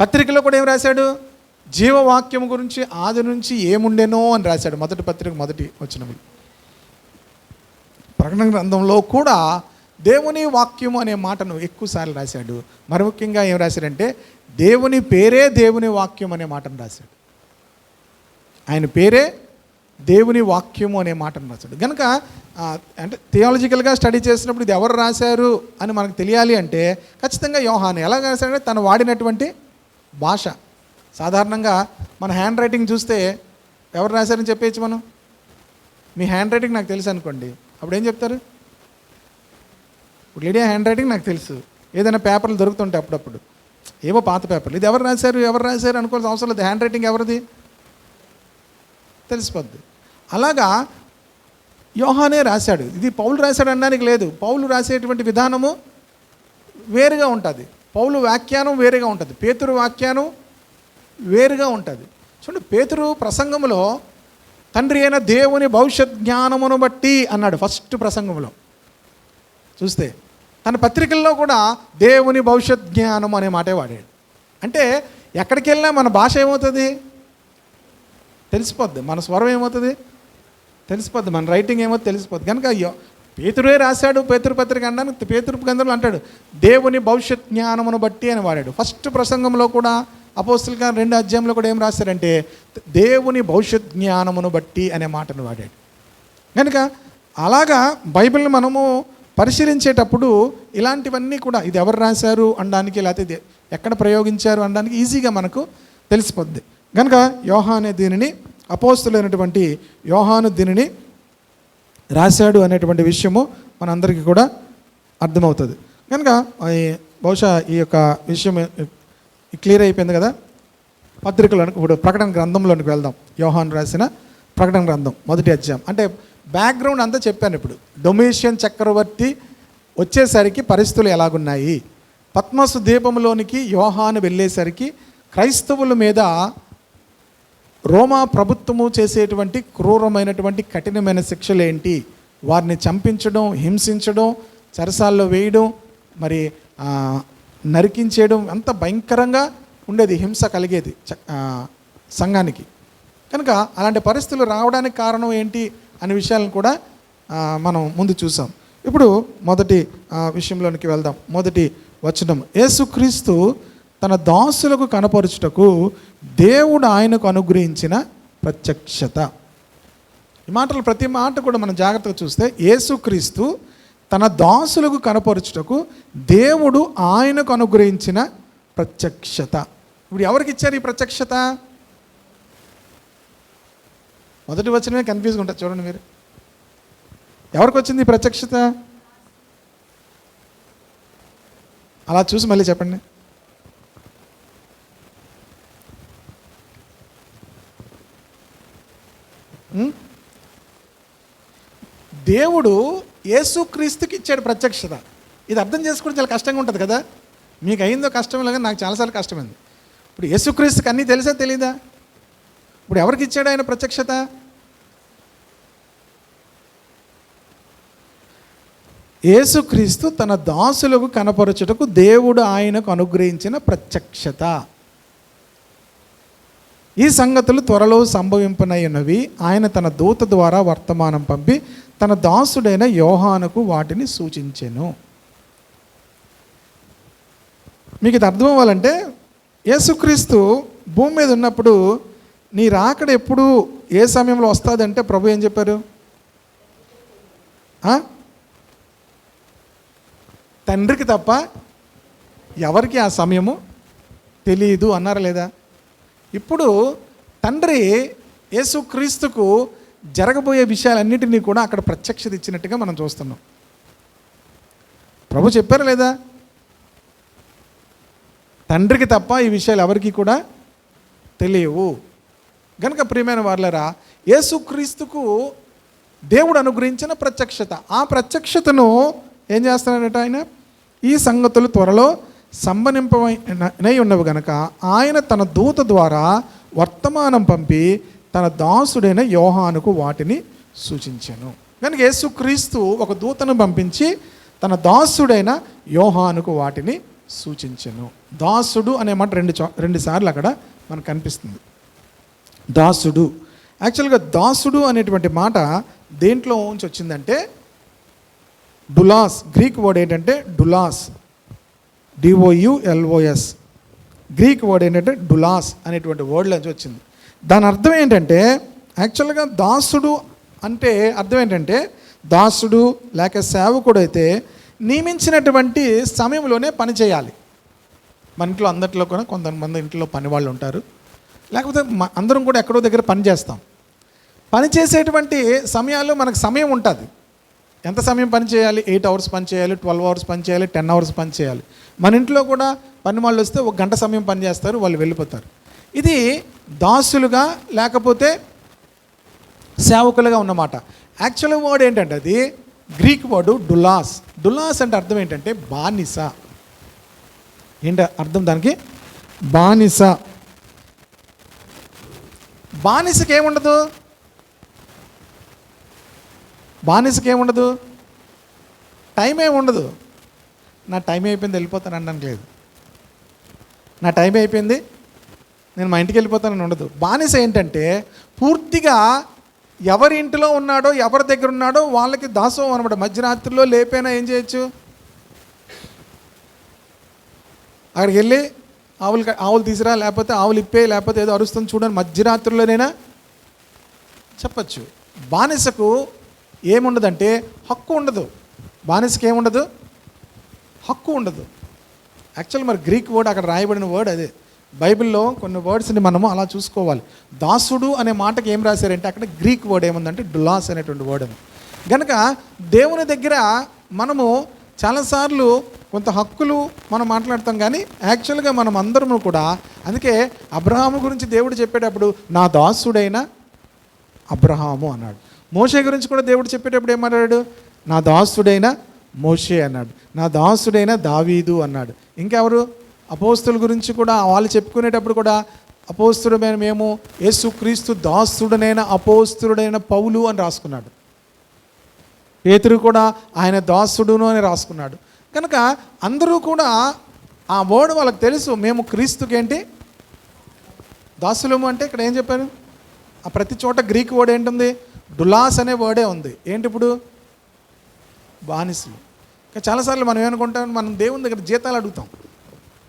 పత్రికలో కూడా ఏం రాశాడు? జీవవాక్యం గురించి ఆది నుంచి ఏముండెనో అని రాశాడు. మొదటి పత్రిక మొదటి వచనములు. ప్రకటన గ్రంథంలో కూడా దేవుని వాక్యము అనే మాటను ఎక్కువసార్లు రాశాడు. మరి ముఖ్యంగా ఏం రాశాడంటే దేవుని పేరే దేవుని వాక్యం అనే మాటను రాశాడు. ఆయన పేరే దేవుని వాక్యము అనే మాటను రాశాడు. కనుక అంటే థియాలజికల్గా స్టడీ చేసినప్పుడు ఇది ఎవరు రాశారు అని మనకు తెలియాలి అంటే ఖచ్చితంగా యోహాను. ఎలా రాశాడంటే తను వాడినటువంటి భాష. సాధారణంగా మన హ్యాండ్ రైటింగ్ చూస్తే ఎవరు రాశారని చెప్పేయచ్చు మనం. మీ హ్యాండ్ రైటింగ్ నాకు తెలుసు అనుకోండి, అప్పుడు ఏం చెప్తారు? ఇప్పుడు లీడియా హ్యాండ్ రైటింగ్ నాకు తెలుసు. ఏదైనా పేపర్లు దొరుకుతుంటాయి అప్పుడప్పుడు, ఏవో పాత పేపర్లు, ఇది ఎవరు రాశారు అనుకోవాల్సిన అవసరం లేదు. హ్యాండ్ రైటింగ్ ఎవరిది తెలిసిపోద్ది. అలాగా యోహానే రాశాడు. ఇది పౌలు రాశాడు అనడానికి లేదు. పౌలు రాసేటువంటి విధానము వేరుగా ఉంటుంది. పౌలు వ్యాఖ్యానం వేరుగా ఉంటుంది. పేతురు వ్యాఖ్యానం వేరుగా ఉంటుంది. చూడండి, పేతురు ప్రసంగంలో తండ్రి అయిన దేవుని భవిష్యత్ జ్ఞానమును బట్టి అన్నాడు ఫస్ట్ ప్రసంగంలో. చూస్తే తన పత్రికల్లో కూడా దేవుని భవిష్యత్ జ్ఞానం అనే మాటే వాడాడు. అంటే ఎక్కడికి వెళ్ళినా మన భాష ఏమవుతుంది తెలిసిపోద్ది, మన స్వరం ఏమవుతుంది తెలిసిపోద్ది, మన రైటింగ్ ఏమవుతుంది తెలిసిపోద్ది. కనుక పేతురే రాశాడు పేతురు పత్రిక అనడానికి పేతురు గ్రంథంలో అంటాడు దేవుని భవిష్యత్ జ్ఞానమును బట్టి అని వాడాడు. ఫస్ట్ ప్రసంగంలో కూడా అపోస్తలుల కార్యం 2వ అధ్యాయంలో కూడా ఏం రాశారంటే దేవుని భవిష్యత్ జ్ఞానమును బట్టి అనే మాటను వాడాడు. కనుక అలాగా బైబిల్ని మనము పరిశీలించేటప్పుడు ఇలాంటివన్నీ కూడా ఇది ఎవరు రాశారు అనడానికి, లేకపోతే ఎక్కడ ప్రయోగించారు అనడానికి ఈజీగా మనకు తెలిసిపోద్ది. కనుక యోహాను దీనిని అపోస్తలులైనటువంటి యోహాను దీనిని రాశాడు అనేటువంటి విషయము మనందరికీ కూడా అర్థమవుతుంది. కనుక బహుశా ఈ యొక్క విషయం క్లియర్ అయిపోయింది కదా. పత్రికలోనికి ఇప్పుడు ప్రకటన గ్రంథంలోనికి వెళ్దాం. యోహాను రాసిన ప్రకటన గ్రంథం 1వ అధ్యాయం. అంటే బ్యాక్గ్రౌండ్ అంతా చెప్పాను. ఇప్పుడు డొమిషియన్ చక్రవర్తి వచ్చేసరికి పరిస్థితులు ఎలాగున్నాయి, పద్మసు ద్వీపంలోనికి యోహాను వెళ్ళేసరికి క్రైస్తవుల మీద రోమా ప్రభుత్వము చేసేటువంటి క్రూరమైనటువంటి కఠినమైన శిక్షలు ఏంటి, వారిని చంపించడం, హింసించడం, చెరసాల్లో వేయడం, మరి నరికించేయడం, అంత భయంకరంగా ఉండేది, హింస కలిగేది సంఘానికి. కనుక అలాంటి పరిస్థితులు రావడానికి కారణం ఏంటి అనే విషయాలను కూడా మనం ముందు చూసాం. ఇప్పుడు మొదటి విషయంలోనికి వెళ్దాం. మొదటి వచనం, యేసుక్రీస్తు తన దాసులకు కనపరుచుటకు దేవుడు ఆయనకు అనుగ్రహించిన ప్రత్యక్షత. ఈ మాటలు ప్రతి మాట కూడా మనం జాగ్రత్తగా చూస్తే యేసుక్రీస్తు తన దాసులకు కనపరుచుటకు దేవుడు ఆయనకు అనుగ్రహించిన ప్రత్యక్షత. ఇప్పుడు ఎవరికి ఇచ్చారు ఈ ప్రత్యక్షత? మొదటి వచనమే కన్ఫ్యూజ్గా ఉంటుంది చూడండి మీరు. ఎవరికి వచ్చింది ఈ ప్రత్యక్షత? అలా చూసి మళ్ళీ చెప్పండి. దేవుడు యేసుక్రీస్తుకి ఇచ్చాడు ప్రత్యక్షత. ఇది అర్థం చేసుకోవడం చాలా కష్టంగా ఉంటుంది కదా. మీకు అయిందో కష్టం లేదు, నాకు చాలాసార్లు కష్టమైంది. ఇప్పుడు యేసుక్రీస్తుకి అన్నీ తెలుసా తెలీదా? ఇప్పుడు ఎవరికి ఇచ్చాడు ఆయన ప్రత్యక్షత? యేసుక్రీస్తు తన దాసులకు కనపరచుటకు దేవుడు ఆయనకు అనుగ్రహించిన ప్రత్యక్షత. ఈ సంగతులు త్వరలో సంభవింపనయ్యున్నవి. ఆయన తన దూత ద్వారా వర్తమానం పంపి తన దాసుడైన యోహానుకు వాటిని సూచించెను. మీకు ఇది అర్థం అవ్వాలంటే యేసుక్రీస్తు భూమి మీద ఉన్నప్పుడు నీ రాకడ ఎప్పుడు ఏ సమయంలో వస్తుందంటే ప్రభు ఏం చెప్పారు? తండ్రికి తప్ప ఎవరికి ఆ సమయము తెలియదు అన్నారా లేదా? ఇప్పుడు తండ్రి యేసుక్రీస్తుకు జరగబోయే విషయాలన్నింటినీ కూడా అక్కడ ప్రత్యక్షత ఇచ్చినట్టుగా మనం చూస్తున్నాం. ప్రభు చెప్పారా లేదా? తండ్రికి తప్ప ఈ విషయాలు ఎవరికి కూడా తెలియవు. కనుక ప్రియమైన వారలారా, యేసుక్రీస్తుకు దేవుడు అనుగ్రహించిన ప్రత్యక్షత, ఆ ప్రత్యక్షతను ఏం చేస్తున్నాడట ఆయన? ఈ సంగతులు త్వరలో సంభవింపనై ఉన్నవి గనక ఆయన తన దూత ద్వారా వర్తమానం పంపి తన దాసుడైన యోహానుకు వాటిని సూచించెను. కనుక యేసుక్రీస్తు ఒక దూతను పంపించి తన దాసుడైన యోహానుకు వాటిని సూచించెను. దాసుడు అనే మాట రెండు సార్లు అక్కడ మనకు కనిపిస్తుంది. దాసుడు. యాక్చువల్గా దాసుడు అనేటువంటి మాట దేంట్లో నుంచి వచ్చిందంటే డులాస్. గ్రీక్ వర్డ్ ఏంటంటే డులాస్, DOULOS. గ్రీక్ వర్డ్ ఏంటంటే డులాస్ అనేటువంటి వర్డ్ నుంచి వచ్చింది. దాని అర్థం ఏంటంటే యాక్చువల్గా దాసుడు అంటే అర్థం ఏంటంటే దాసుడు లేక సేవకుడు అయితే నియమించినటువంటి సమయంలోనే పని చేయాలి. మన ఇంట్లో అందరిలో కూడా కొంతమంది ఇంట్లో పని వాళ్ళు ఉంటారు, లేకపోతే అందరం కూడా ఎక్కడో దగ్గర పని చేస్తాం. పని చేసేటువంటి సమయాల్లో మనకు సమయం ఉంటుంది. ఎంత సమయం పని చేయాలి? 8 hours పని చేయాలి, 12 hours పని చేయాలి, 10 hours పని చేయాలి. మన ఇంట్లో కూడా పని వాళ్ళు వస్తే 1 గంట సమయం పని చేస్తారు, వాళ్ళు వెళ్ళిపోతారు. ఇది దాసులుగా లేకపోతే సేవకులుగా ఉన్నమాట. యాక్చువల్ వర్డ్ ఏంటంటే అది గ్రీక్ వర్డు డులాస్. డులాస్ అంటే అర్థం ఏంటంటే బానిస. ఏంటి అర్థం దానికి? బానిస. బానిసకి ఏముండదు? బానిసకి ఏముండదు? టైం ఏమి ఉండదు. నా టైం అయిపోయింది వెళ్ళిపోతాను అనడానికి లేదు. నా టైం అయిపోయింది నేను మా ఇంటికి వెళ్ళిపోతానని ఉండదు. బానిస ఏంటంటే పూర్తిగా ఎవరి ఇంటిలో ఉన్నాడో ఎవరి దగ్గర ఉన్నాడో వాళ్ళకి దాసోహం అనమాట. మధ్యరాత్రిలో లేపైనా ఏం చేయొచ్చు? అక్కడికి వెళ్ళి ఆవులు తీసిరా, లేకపోతే ఆవులు ఇప్పే, లేకపోతే ఏదో అరుస్తుంది చూడని మధ్యరాత్రిలోనైనా చెప్పచ్చు. బానిసకు ఏముండదంటే హక్కు ఉండదు. బానిసకి ఏముండదు? హక్కు ఉండదు. యాక్చువల్ మరి గ్రీక్ వర్డ్ అక్కడ రాయబడిన వర్డ్ అదే. బైబిల్లో కొన్ని వర్డ్స్ని మనము అలా చూసుకోవాలి. దాసుడు అనే మాటకి ఏం రాశారంటే అక్కడ గ్రీక్ వర్డ్ ఏముందంటే డులాస్ అనేటువంటి వర్డ్ అని. కనుక దేవుని దగ్గర మనము చాలాసార్లు కొంత హక్కులు మనం మాట్లాడతాం, కానీ యాక్చువల్గా మనం అందరము కూడా, అందుకే అబ్రహాము గురించి దేవుడు చెప్పేటప్పుడు నా దాసుడైన అబ్రహాము అన్నాడు. మోషే గురించి కూడా దేవుడు చెప్పేటప్పుడు ఏమన్నాడు? నా దాసుడైన మోషే అన్నాడు. నా దాసుడైన దావీదు అన్నాడు. ఇంకెవరు? అపోస్తుల గురించి కూడా వాళ్ళు చెప్పుకునేటప్పుడు కూడా అపోస్తుడమైన మేము యేసుక్రీస్తు దాసుడనైన అపోస్తుడైన పౌలు అని రాసుకున్నాడు. పేతురు కూడా ఆయన దాసుడును అని రాసుకున్నాడు. కనుక అందరూ కూడా ఆ వర్డ్ వాళ్ళకి తెలుసు. మేము క్రీస్తుకి ఏంటి దాసులము అంటే ఇక్కడ ఏం చెప్పాను? ఆ ప్రతి చోట గ్రీక్ వర్డ్ ఏంటుంది? డులాస్ అనే వర్డే ఉంది. ఏంటి ఇప్పుడు? బానిసలు. చాలాసార్లు మనం ఏమనుకుంటాం, మనం దేవుని దగ్గర జీతాలు అడుగుతాం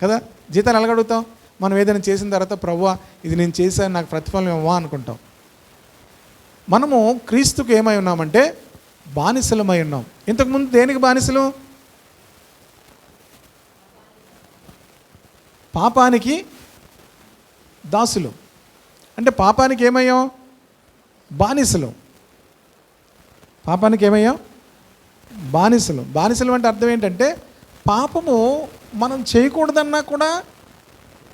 కదా. జీతాలు ఎలాగ అడుగుతాం? మనం ఏదైనా చేసిన తర్వాత ప్రభువా ఇది నేను చేశాను, నాకు ప్రతిఫలం ఇవ్వవా అనుకుంటాం. మనము క్రీస్తుకు ఏమై ఉన్నామంటే బానిసలమై ఉన్నాం. ఇంతకుముందు దేనికి బానిసలు? పాపానికి దాసులు. అంటే పాపానికి ఏమయ్యాం? బానిసలు. పాపానికి ఏమయ్యాం? బానిసలు. బానిసలు అంటే అర్థం ఏంటంటే పాపము మనం చేయకూడదన్నా కూడా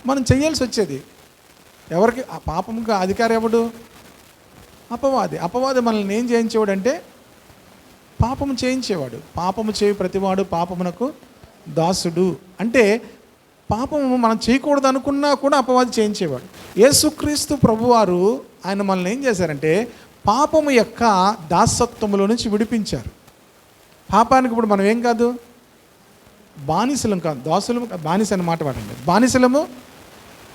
మనం చేయాల్సి వచ్చేది. ఎవరికి? ఆ పాపముకు అధికారం ఎవడు? అపవాది. అపవాది మనల్ని ఏం చేయించేవాడు అంటే పాపము చేయించేవాడు. పాపము చేయి ప్రతివాడు పాపమునకు దాసుడు. అంటే పాపము మనం చేయకూడదు అనుకున్నా కూడా అపవాది చేయించేవాడు. యేసుక్రీస్తు ప్రభువారు ఆయన మనల్ని ఏం చేశారంటే పాపము యొక్క దాసత్వములో నుంచి విడిపించారు. పాపానికి ఇప్పుడు మనం ఏం కాదు, బానిసలం కాదు, దాసులము. బానిస అని మాట వాడండి. బానిసలము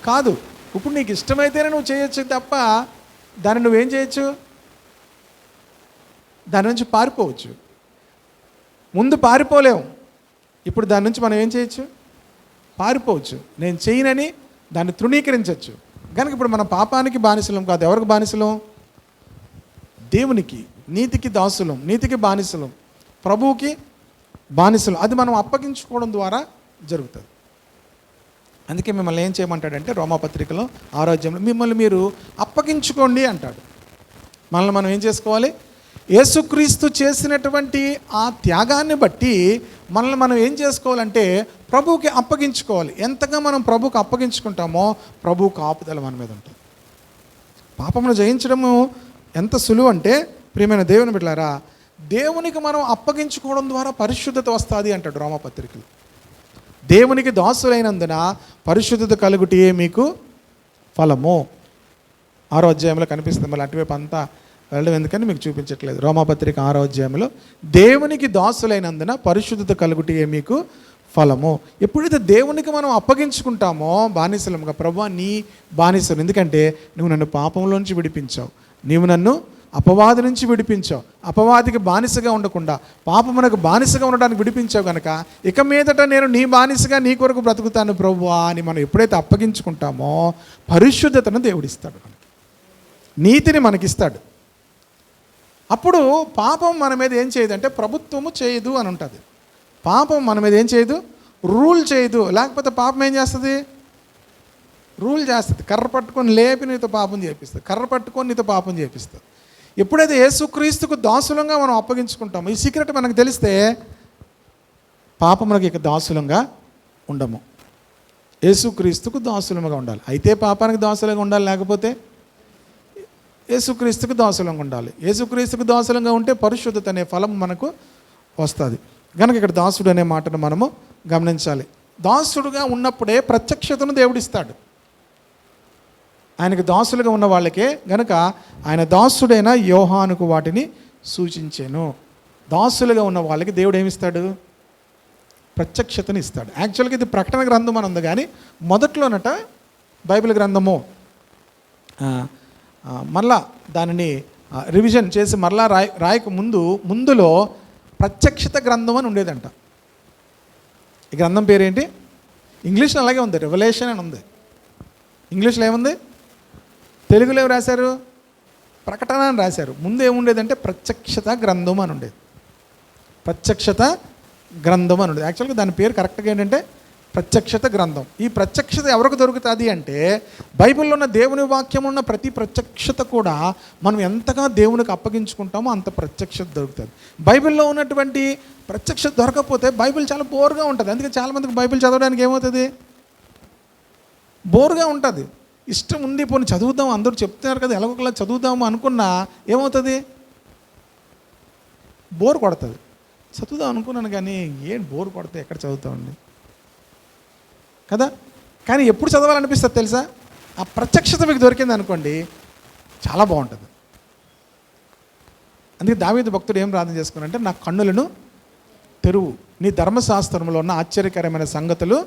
కాదు. ఇప్పుడు నీకు ఇష్టమైతేనే నువ్వు చేయొచ్చు తప్ప దాన్ని నువ్వేం చేయొచ్చు? దాని నుంచి పారిపోవచ్చు. ముందు పారిపోలేము, ఇప్పుడు దాని నుంచి మనం ఏం చేయొచ్చు? పారిపోవచ్చు. నేను చేయనని దాన్ని తృణీకరించవచ్చు. కనుక ఇప్పుడు మనం పాపానికి బానిసలం కాదు. ఎవరికి బానిసలం? దేవునికి. నీతికి దాసులం, నీతికి బానిసలం, ప్రభువుకి బానిసలు. అది మనం అప్పగించుకోవడం ద్వారా జరుగుతుంది. అందుకే మిమ్మల్ని ఏం చేయమంటాడంటే రోమాపత్రికలో 6వ అధ్యాయంలో మిమ్మల్ని మీరు అప్పగించుకోండి అంటాడు. మనల్ని మనం ఏం చేసుకోవాలి? యేసుక్రీస్తు చేసినటువంటి ఆ త్యాగాన్ని బట్టి మనల్ని మనం ఏం చేసుకోవాలంటే ప్రభువుకి అప్పగించుకోవాలి. ఎంతగా మనం ప్రభువుకి అప్పగించుకుంటామో ప్రభు కాపుదల మన మీద ఉంటుంది. పాపమును జయించడము ఎంత సులువు అంటే ప్రియమైన దేవుని బిడ్డలారా, దేవునికి మనం అప్పగించుకోవడం ద్వారా పరిశుద్ధత వస్తుంది అంటాడు రోమాపత్రికలు. దేవునికి దాసులైనందున పరిశుద్ధత కలుగుటే మీకు ఫలము. 6వ అధ్యాయంలో కనిపిస్తుంది. మళ్ళీ అటువైపు అంతా వెళ్ళడం ఎందుకని మీకు చూపించట్లేదు. రోమాపత్రిక 6వ అధ్యాయంలో దేవునికి దాసులైనందున పరిశుద్ధత కలుగుటే మీకు ఫలము. ఎప్పుడైతే దేవునికి మనం అప్పగించుకుంటామో బానిసలంగా, ప్రభువా నీ బానిసలు, ఎందుకంటే నువ్వు నన్ను పాపంలోంచి విడిపించావు, నీవు నన్ను అపవాది నుంచి విడిపించావు, అపవాదికి బానిసగా ఉండకుండా పాపమునకు బానిసగా ఉండడానికి విడిపించావు కనుక ఇక మీదట నేను నీ బానిసగా నీ కొరకు బ్రతుకుతాను ప్రభువా అని మనం ఎప్పుడైతే అప్పగించుకుంటామో పరిశుద్ధతను దేవుడిస్తాడు, నీతిని మనకిస్తాడు. అప్పుడు పాపం మన మీద ఏం చేయదంటే ప్రభుత్వము చేయదు అని ఉంటుంది. పాపం మన మీద ఏం చేయదు, రూల్ చేయదు. లేకపోతే పాపం ఏం చేస్తుంది, రూల్ చేస్తుంది. కర్ర పట్టుకొని లేపి నీతో పాపం చేపిస్తుంది, కర్ర పట్టుకొని నీతో పాపం చేపిస్తుంది. ఎప్పుడైతే యేసుక్రీస్తుకు దాసులంగా మనం అప్పగించుకుంటామో, ఈ సీక్రెట్ మనకు తెలిస్తే పాపమునకు ఇక దాసులంగా ఉండము, యేసుక్రీస్తుకు దాసులంగా ఉండాలి. అయితే పాపానికి దాసులంగా ఉండాలి, లేకపోతే యేసుక్రీస్తుకు దాసులంగా ఉండాలి. యేసుక్రీస్తుకు దాసులంగా ఉంటే పరిశుద్ధత అనే ఫలం మనకు వస్తుంది. కనుక ఇక్కడ దాసుడు అనే మాటను మనము గమనించాలి. దాసుడుగా ఉన్నప్పుడే ప్రత్యక్షతను దేవుడిస్తాడు. ఆయనకు దాసులుగా ఉన్న వాళ్ళకే గనక ఆయన దాసుడైన యోహానుకు వాటిని సూచించాను. దాసులుగా ఉన్న వాళ్ళకి దేవుడు ఏమిస్తాడు, ప్రత్యక్షతను ఇస్తాడు. యాక్చువల్గా ఇది ప్రకటన గ్రంథం అని ఉంది, కానీ మొదట్లోనట బైబిల్ గ్రంథము మరలా దానిని రివిజన్ చేసి మరలా రాయక ముందులో ప్రత్యక్షత గ్రంథం అని ఉండేదంట. ఈ గ్రంథం పేరేంటి, ఇంగ్లీష్లో అలాగే ఉంది, రెవల్యూషన్ అని ఉంది. ఇంగ్లీష్లో ఏముంది, తెలుగులో ఏమి రాశారు, ప్రకటన అని రాశారు. ముందు ఏముండేదంటే ప్రత్యక్షత గ్రంథం అని ఉండేది. ప్రత్యక్షత గ్రంథం అని ఉండేది. యాక్చువల్గా దాని పేరు కరెక్ట్గా ఏంటంటే ప్రత్యక్షత గ్రంథం. ఈ ప్రత్యక్షత ఎవరికి దొరుకుతుంది అంటే బైబిల్లో ఉన్న దేవుని వాక్యం ఉన్న ప్రతి ప్రత్యక్షత కూడా మనం ఎంతగా దేవునికి అప్పగించుకుంటామో అంత ప్రత్యక్షత దొరుకుతుంది. బైబిల్లో ఉన్నటువంటి ప్రత్యక్షత దొరకకపోతే బైబిల్ చాలా బోర్గా ఉంటుంది. అందుకే చాలామందికి బైబిల్ చదవడానికి ఏమవుతుంది, బోర్గా ఉంటుంది. ఇష్టం ఉంది, పోనీ చదువుదాం, అందరూ చెప్తున్నారు కదా ఎలాగోలా చదువుదాము అనుకున్నా ఏమవుతుంది, బోర్ కొడుతుంది. చదువుదాం అనుకున్నాను కానీ ఏం బోర్ కొడితే ఎక్కడ చదువుతామండి కదా. కానీ ఎప్పుడు చదవాలనిపిస్తుంది తెలుసా, ఆ ప్రత్యక్షత మీకు దొరికింది అనుకోండి చాలా బాగుంటుంది. అందుకే దావీదు భక్తుడు ఏం ప్రార్థన చేసుకున్నారంటే, నా కన్నులను తెరువు, నీ ధర్మశాస్త్రంలో ఉన్న ఆశ్చర్యకరమైన సంగతులు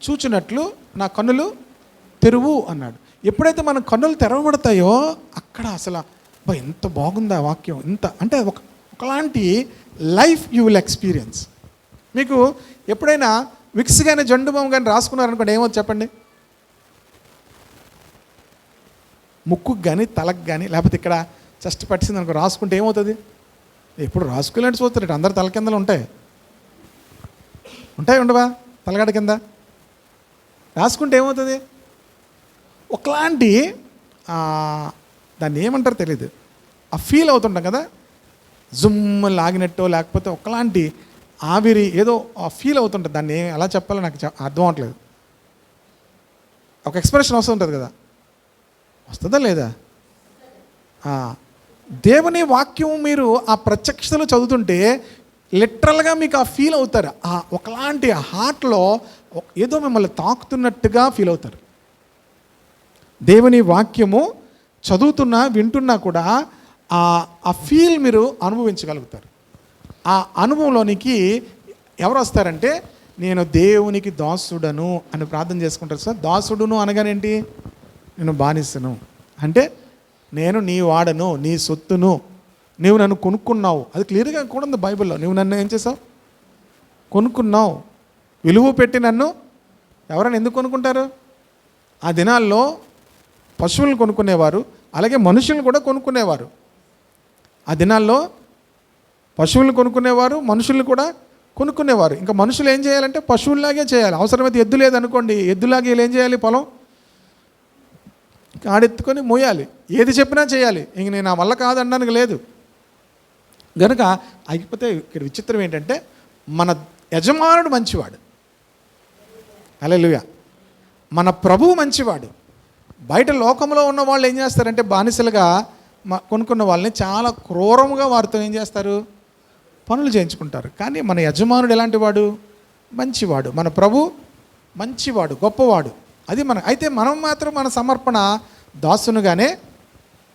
చూచినట్లు నా కన్నులు తెరువు అన్నాడు. ఎప్పుడైతే మన కన్నులు తెరవబడతాయో అక్కడ అసలు ఎంత బాగుందా వాక్యం, ఇంత అంటే ఒకలాంటి లైఫ్ యూ విల్ ఎక్స్పీరియన్స్. మీకు ఎప్పుడైనా విక్స్ కానీ జండు బామ్ కానీ రాసుకున్నారనుకోండి ఏమవుతుంది చెప్పండి, ముక్కుకు కానీ తలకు కానీ లేకపోతే ఇక్కడ చెస్ట్ పట్టింది అనుకో రాసుకుంటే ఏమవుతుంది, ఎప్పుడు రాసుకోలేంటి చూస్తారు, అందరు తల కిందలు ఉంటాయి ఉండవా, తలగడ కింద రాసుకుంటే ఏమవుతుంది, ఒకలాంటి దాన్ని ఏమంటారో తెలియదు, ఆ ఫీల్ అవుతుంటాం కదా, జుమ్ము లాగినట్టు లేకపోతే ఒకలాంటి ఆవిరి ఏదో ఫీల్ అవుతుంటుంది. దాన్ని ఎలా చెప్పాలో నాకు అర్థం అవట్లేదు. ఒక ఎక్స్ప్రెషన్ వస్తుంటుంది కదా, వస్తుందా లేదా? దేవుని వాక్యం మీరు ఆ ప్రత్యక్షతలు చదువుతుంటే లిటరల్గా మీకు ఆ ఫీల్ అవుతారు. ఒకలాంటి హార్ట్లో ఏదో మిమ్మల్ని తాకుతున్నట్టుగా ఫీల్ అవుతారు. దేవుని వాక్యము చదువుతున్నా వింటున్నా కూడా ఆ ఫీల్ మీరు అనుభవించగలుగుతారు. ఆ అనుభవంలోనికి ఎవరు వస్తారంటే, నేను దేవునికి దాసుడను అని ప్రార్థన చేసుకుంటారు. సార్ దాసుడును అనగానేంటి, నేను బానిసను అంటే నేను నీ వాడను, నీ సొత్తును, నీవు నన్ను కొనుక్కున్నావు. అది క్లియర్గా కూడా ఉంది బైబిల్లో. నువ్వు నన్ను ఏం చేసావు, కొనుక్కున్నావు. విలువ పెట్టి నన్ను ఎవరైనా ఎందుకు కొనుక్కుంటారు? ఆ దినాల్లో పశువులను కొనుక్కునేవారు, అలాగే మనుషులను కూడా కొనుక్కునేవారు. ఆ దినాల్లో పశువులను కొనుక్కునేవారు, మనుషులను కూడా కొనుక్కునేవారు. ఇంకా మనుషులు ఏం చేయాలంటే పశువుల్లాగే చేయాలి. అవసరమైతే ఎద్దు లేదనుకోండి, ఎద్దులాగే వీళ్ళు ఏం చేయాలి, పొలం కాడెత్తుకొని మోయాలి, ఏది చెప్పినా చేయాలి. ఇంక నేను నా వల్ల కాదనడానికి లేదు. కనుక అయిపోతే ఇక్కడ విచిత్రం ఏంటంటే, మన యజమానుడు మంచివాడు, హల్లెలూయా, మన ప్రభువు మంచివాడు. బయట లోకంలో ఉన్న వాళ్ళు ఏం చేస్తారంటే బానిసలుగా కొనుక్కున్న వాళ్ళని చాలా క్రూరంగా వారితో ఏం చేస్తారు, పనులు చేయించుకుంటారు. కానీ మన యజమానుడు ఎలాంటి వాడు, మంచివాడు. మన ప్రభు మంచివాడు, గొప్పవాడు. అది అయితే మనం మాత్రం మన సమర్పణ దాసునుగానే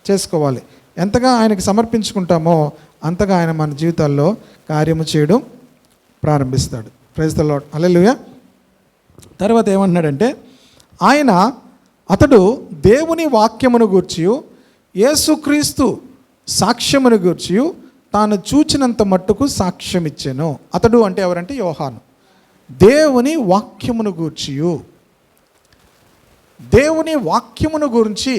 చేసుకోవాలి. ఎంతగా ఆయనకి సమర్పించుకుంటామో అంతగా ఆయన మన జీవితాల్లో కార్యము చేయడం ప్రారంభిస్తాడు. Praise the lord. హల్లెలూయా. తర్వాత ఏమంటున్నాడంటే అతడు దేవుని వాక్యమును గూర్చియు యేసుక్రీస్తు సాక్ష్యమును గూర్చియు తాను చూచినంత మట్టుకు సాక్ష్యం ఇచ్చెను. అతడు అంటే ఎవరంటే యోహాను. దేవుని వాక్యమును గూర్చియు, దేవుని వాక్యమును గురించి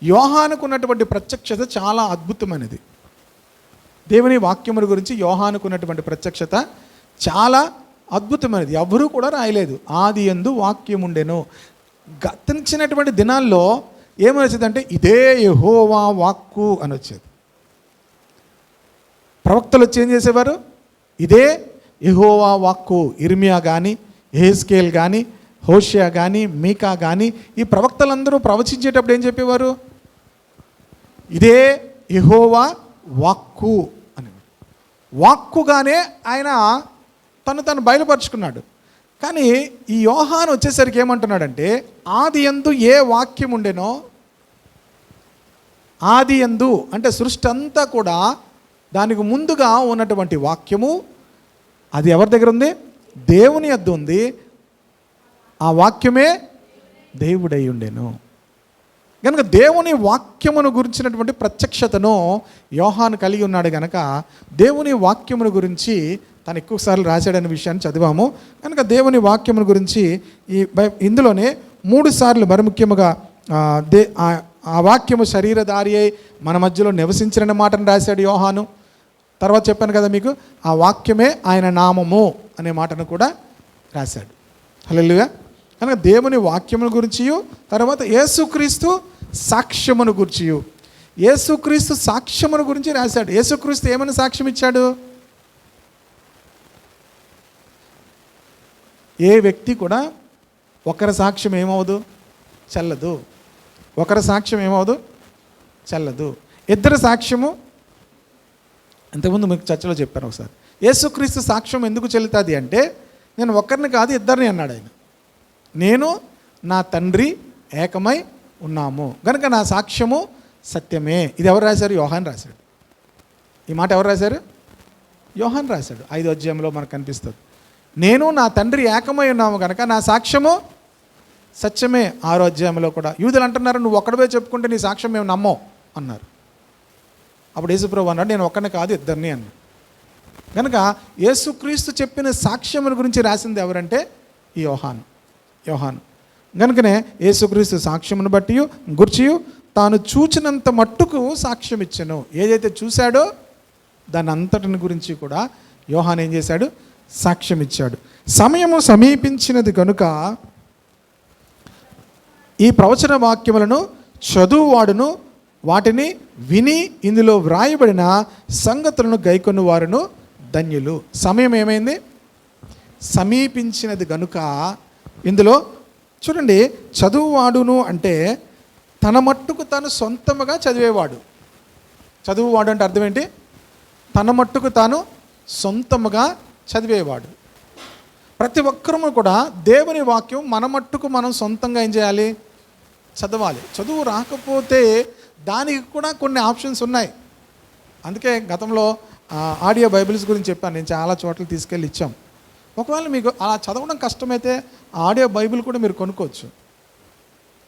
యోహానుకున్నటువంటి ప్రత్యక్షత చాలా అద్భుతమైనది. దేవుని వాక్యమును గురించి యోహానుకున్నటువంటి ప్రత్యక్షత చాలా అద్భుతమైనది. ఎవరూ కూడా రాయలేదు. ఆది యందు వాక్యం ఉండెను. గతించినటువంటి దినాల్లో ఏమొచ్చేదంటే ఇదే యెహోవా వాక్కు అని వచ్చేది. ప్రవక్తలు వచ్చి ఏం చేసేవారు? ఇదే యెహోవా వాక్కు. ఇర్మియా కానీ, యెహెజ్కేల్ కానీ, హోషియా కానీ, మీకా కానీ ఈ ప్రవక్తలందరూ ప్రవచించేటప్పుడు ఏం చెప్పేవారు? ఇదే యెహోవా వాక్కు అని. వాక్కుగానే ఆయన తను బయలుపరుచుకున్నాడు. కానీ ఈ యోహాను వచ్చేసరికి ఏమంటున్నాడంటే ఆది యందు ఏ వాక్యం ఉండెనో, ఆది యందు అంటే సృష్టి అంతా కూడా దానికి ముందుగా ఉన్నటువంటి వాక్యము అది ఎవరి దగ్గర ఉంది? దేవుని యొద్ద ఉంది. ఆ వాక్యమే దేవుడై ఉండెను. కనుక దేవుని వాక్యమును గురించినటువంటి ప్రత్యక్షతను యోహాను కలిగి ఉన్నాడు. కనుక దేవుని వాక్యమును గురించి తను ఎక్కువసార్లు రాశాడనే విషయాన్ని చదివాము. కనుక దేవుని వాక్యమును గురించి ఇందులోనే 3 సార్లు మరి ముఖ్యముగా ఆ వాక్యము శరీరధారి అయి మన మధ్యలో నివసించిన మాటను రాశాడు యోహాను. తర్వాత చెప్పాను కదా మీకు, ఆ వాక్యమే ఆయన నామము అనే మాటను కూడా రాశాడు. హల్లెలూయా. కనుక దేవుని వాక్యమును గురించియు, తర్వాత యేసుక్రీస్తు సాక్ష్యమును గురించియు, యేసుక్రీస్తు సాక్ష్యమును గురించి రాశాడు. యేసుక్రీస్తు ఏమని సాక్ష్యం ఇచ్చాడు? ఏ వ్యక్తి కూడా ఒకరి సాక్ష్యం ఏమవదు? చెల్లదు. ఒకరి సాక్ష్యం ఏమవదు? చెల్లదు. ఇద్దరు సాక్ష్యము, ఇంతకుముందు మీకు చర్చలో చెప్పాను ఒకసారి. యేసుక్రీస్తు సాక్ష్యం ఎందుకు చెల్లుతుంది అంటే, నేను ఒక్కరిని కాదు ఇద్దరిని అన్నాడు ఆయన. నేను నా తండ్రి ఏకమై ఉన్నాము కనుక నా సాక్ష్యము సత్యమే. ఇది ఎవరు రాశారు? యోహాను రాశాడు. ఈ మాట ఎవరు రాశారు? యోహాను రాశాడు. 5వ అధ్యాయంలో మనకు కనిపిస్తుంది. నేను నా తండ్రి ఏకమై ఉన్నాము కనుక నా సాక్ష్యము సత్యమే. 6వ అధ్యాయంలో కూడా యూదులు అంటున్నారు, నువ్వు ఒక్కడిపై చెప్పుకుంటే నీ సాక్ష్యం మేము నమ్మం అన్నారు. అప్పుడు యేసుప్రభువు అన్నాడు, నేను ఒక్కడిని కాదు ఇద్దరిని అన్నాడు. కనుక యేసుక్రీస్తు చెప్పిన సాక్ష్యముల గురించి రాసింది ఎవరంటే ఈ యోహాను. కనుకనే యేసుక్రీస్తు సాక్ష్యమును బట్టి గుర్చియు తాను చూచినంత మట్టుకు సాక్ష్యం ఇచ్చెను. ఏదైతే చూశాడో దాని అంతటిని గురించి కూడా యోహాను ఏం చేశాడు? సాక్ష్యం ఇచ్చాడు. సమయము సమీపించినది కనుక ఈ ప్రవచన వాక్యములను చదువువాడును వాటిని విని ఇందులో వ్రాయబడిన సంగతులను గైకొన్న వారును ధన్యులు. సమయం ఏమైంది? సమీపించినది గనుక ఇందులో చూడండి, చదువువాడును అంటే తన మట్టుకు తాను సొంతముగా చదివేవాడు. చదువువాడు అంటే అర్థం ఏంటి? తన మట్టుకు తాను సొంతముగా చదివేవాడు. ప్రతి ఒక్కరము కూడా దేవుని వాక్యం మన మట్టుకు మనం సొంతంగా ఏం చేయాలి? చదవాలి. చదువు రాకపోతే దానికి కూడా కొన్ని ఆప్షన్స్ ఉన్నాయి. అందుకే గతంలో ఆడియో బైబిల్స్ గురించి చెప్పాను. నేను చాలా చోట్ల తీసుకెళ్ళి ఇచ్చాం. ఒకవేళ మీకు అలా చదవడం కష్టమైతే ఆడియో బైబిల్ కూడా మీరు కొనుక్కోవచ్చు.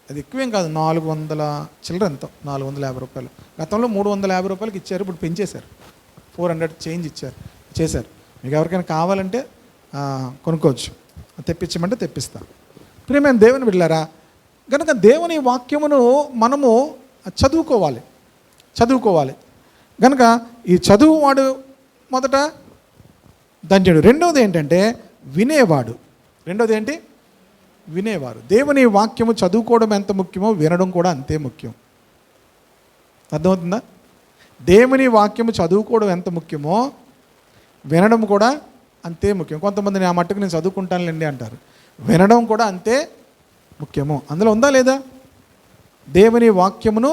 అది ఎక్కువేం కాదు, 400 చిల్లర ఎంతో, 450 రూపాయలు. గతంలో 350 రూపాయలకి ఇచ్చారు, ఇప్పుడు పెంచేశారు, 400 చేంజ్ చేశారు. మీకు ఎవరికైనా కావాలంటే కొనుక్కోవచ్చు. తెప్పించమంటే తెప్పిస్తాను. ప్రియమైన దేవుని బిడ్డలారా, కనుక దేవుని వాక్యమును మనము చదువుకోవాలి. కనుక ఈ చదువువాడు మొదట ధన్యుడు. రెండవది ఏంటంటే వినేవాడు. రెండవది ఏంటి? వినేవారు. దేవుని వాక్యము చదువుకోవడం ఎంత ముఖ్యమో వినడం కూడా అంతే ముఖ్యం. అర్థమవుతుందా? దేవుని వాక్యము చదువుకోవడం ఎంత ముఖ్యమో వినడం కూడా అంతే ముఖ్యం. కొంతమంది ఆ మట్టుకు నేను చదువుకుంటానులేండి అంటారు. వినడం కూడా అంతే ముఖ్యము. అందులో ఉందా లేదా? దేవుని వాక్యమును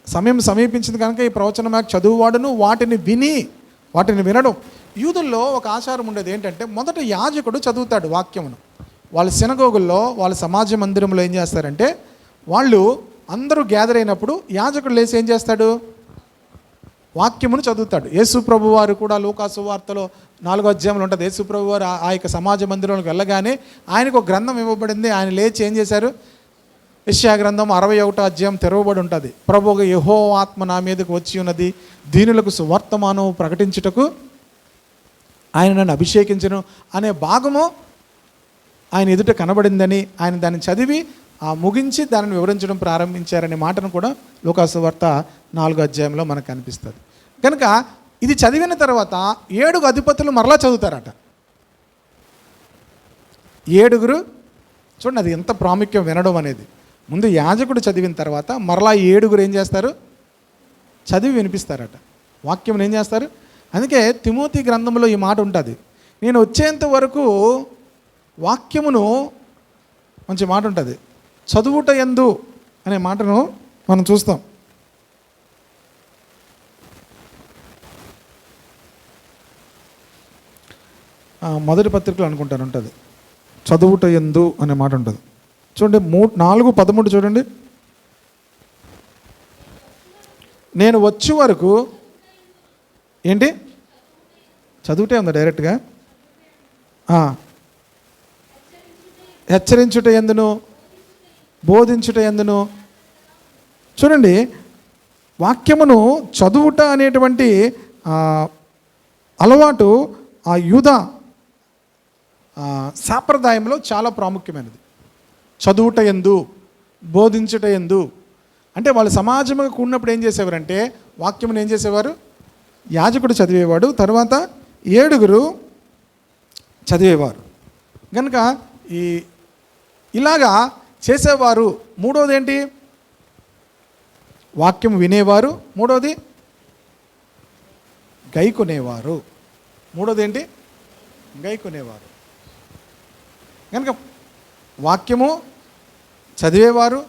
సమయం సమీపించింది కనుక ఈ ప్రవచన చదువువాడును వాటిని వినడం. యూదుల్లో ఒక ఆచారం ఉండేది ఏంటంటే, మొదట యాజకుడు చదువుతాడు వాక్యమును. వాళ్ళ సినగోగుల్లో, వాళ్ళ సమాజ మందిరంలో ఏం చేస్తారంటే, వాళ్ళు అందరూ గ్యాదర్ అయినప్పుడు యాజకుడు లేచి ఏం చేస్తాడు? వాక్యమును చదువుతాడు. యేసు ప్రభు వారు కూడా లూకాసు వార్తలో 4వ అధ్యాయంలో ఉంటుంది. యేసు ప్రభు వారు ఆ యొక్క సమాజ మందిరంలోకి వెళ్ళగానే ఆయనకు ఒక గ్రంథం ఇవ్వబడింది. ఆయన లేచి ఏం చేశారు? యెషయా గ్రంథం 61వ అధ్యాయం తెరవబడి ఉంటుంది. ప్రభువు యెహోవా ఆత్మ నా మీదకు వచ్చి ఉన్నది, దీనులకు సువర్తమానం ప్రకటించుటకు ఆయన నన్ను అభిషేకించను అనే భాగము ఆయన ఎదుట కనబడిందని, ఆయన దాన్ని చదివి ముగించి దానిని వివరించడం ప్రారంభించారనే మాటను కూడా లూకాసు వార్త 4వ అధ్యాయంలో మనకు కనిపిస్తుంది. కనుక ఇది చదివిన తర్వాత 7 అధిపతులు మరలా చదువుతారట. 7 చూడండి, అది ఎంత ప్రాముఖ్యం వినడం అనేది. ముందు యాజకుడు చదివిన తర్వాత మరలా 7 ఏం చేస్తారు? చదివి వినిపిస్తారట. వాక్యం ఏం చేస్తారు? అందుకే తిమోతి గ్రంథంలో ఈ మాట ఉంటుంది, నేను వచ్చేంత వరకు వాక్యమును, మంచి మాట ఉంటుంది, చదువుట యందు అనే మాటను మనం చూస్తాం. మొదటి పత్రికలు అనుకుంటాను ఉంటుంది, చదువుట యందు అనే మాట ఉంటుంది. చూడండి 4:13 చూడండి. నేను వచ్చే వరకు ఏంటి? చదువుటే ఉందా డైరెక్ట్గా? హెచ్చరించుట యందును బోధించుట యందును. చూడండి, వాక్యమును చదువుట అనేటువంటి అలవాటు ఆ యూద సాంప్రదాయంలో చాలా ప్రాముఖ్యమైనది. చదువుట యందు బోధించుట యందు అంటే వాళ్ళు సమాజంగా కూడినప్పుడు ఏం చేసేవారంటే వాక్యమును ఏం చేసేవారు? యాజకుడు చదివేవాడు, తర్వాత 7 చదివేవారు. కనుక ఇలాగా చేసేవారు. మూడోది ఏంటి? వాక్యం వినేవారు. మూడోది గైకొనేవారు. మూడోది ఏంటి? గైకొనేవారు. కనుక వాక్యము చదివేవారు,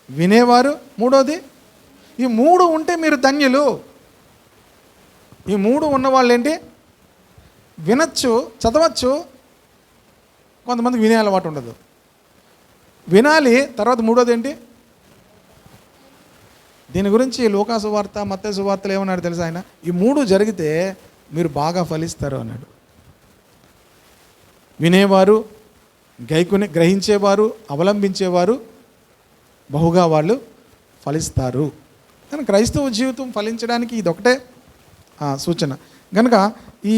వినేవారు, మూడోది ఈ 3 ఉంటే మీరు ధన్యులు. ఈ 3 ఉన్నవాళ్ళు ఏంటి? వినొచ్చు, చదవచ్చు, కొంతమంది వినే అలవాటు ఉండదు. వినాలి, తర్వాత మూడోది ఏంటి? దీని గురించి లూకాసు వార్త, మత్తయి సువార్తలు ఏమన్నాడు తెలుసా ఆయన? ఈ 3 జరిగితే మీరు బాగా ఫలిస్తారు అన్నాడు. వినేవారు, గ్రహించేవారు, అవలంబించేవారు బహుగా వాళ్ళు ఫలిస్తారు. కానీ క్రైస్తవ జీవితం ఫలించడానికి ఇదొకటే సూచన. కనుక ఈ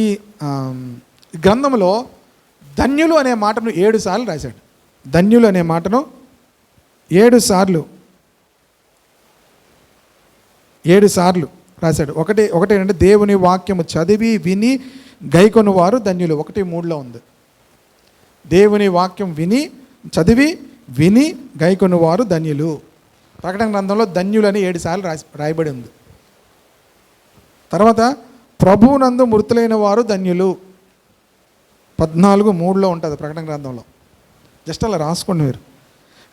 గ్రంథంలో ధన్యులు అనే మాటను 7 సార్లు రాశాడు. ధన్యులు అనే మాటను 7 సార్లు రాశాడు. ఒకటి ఏంటంటే దేవుని వాక్యము చదివి విని గైకొను వారు ధన్యులు. 1:3 ఉంది. దేవుని వాక్యం చదివి విని గైకొను వారు ధన్యులు. ప్రకటన గ్రంథంలో ధన్యులు అని 7 సార్లు రాయబడి ఉంది. తర్వాత ప్రభువునందు మృతులైన వారు ధన్యులు 14:3 ఉంటుంది ప్రకటన గ్రంథంలో. జస్ట్ అలా రాసుకోండి మీరు.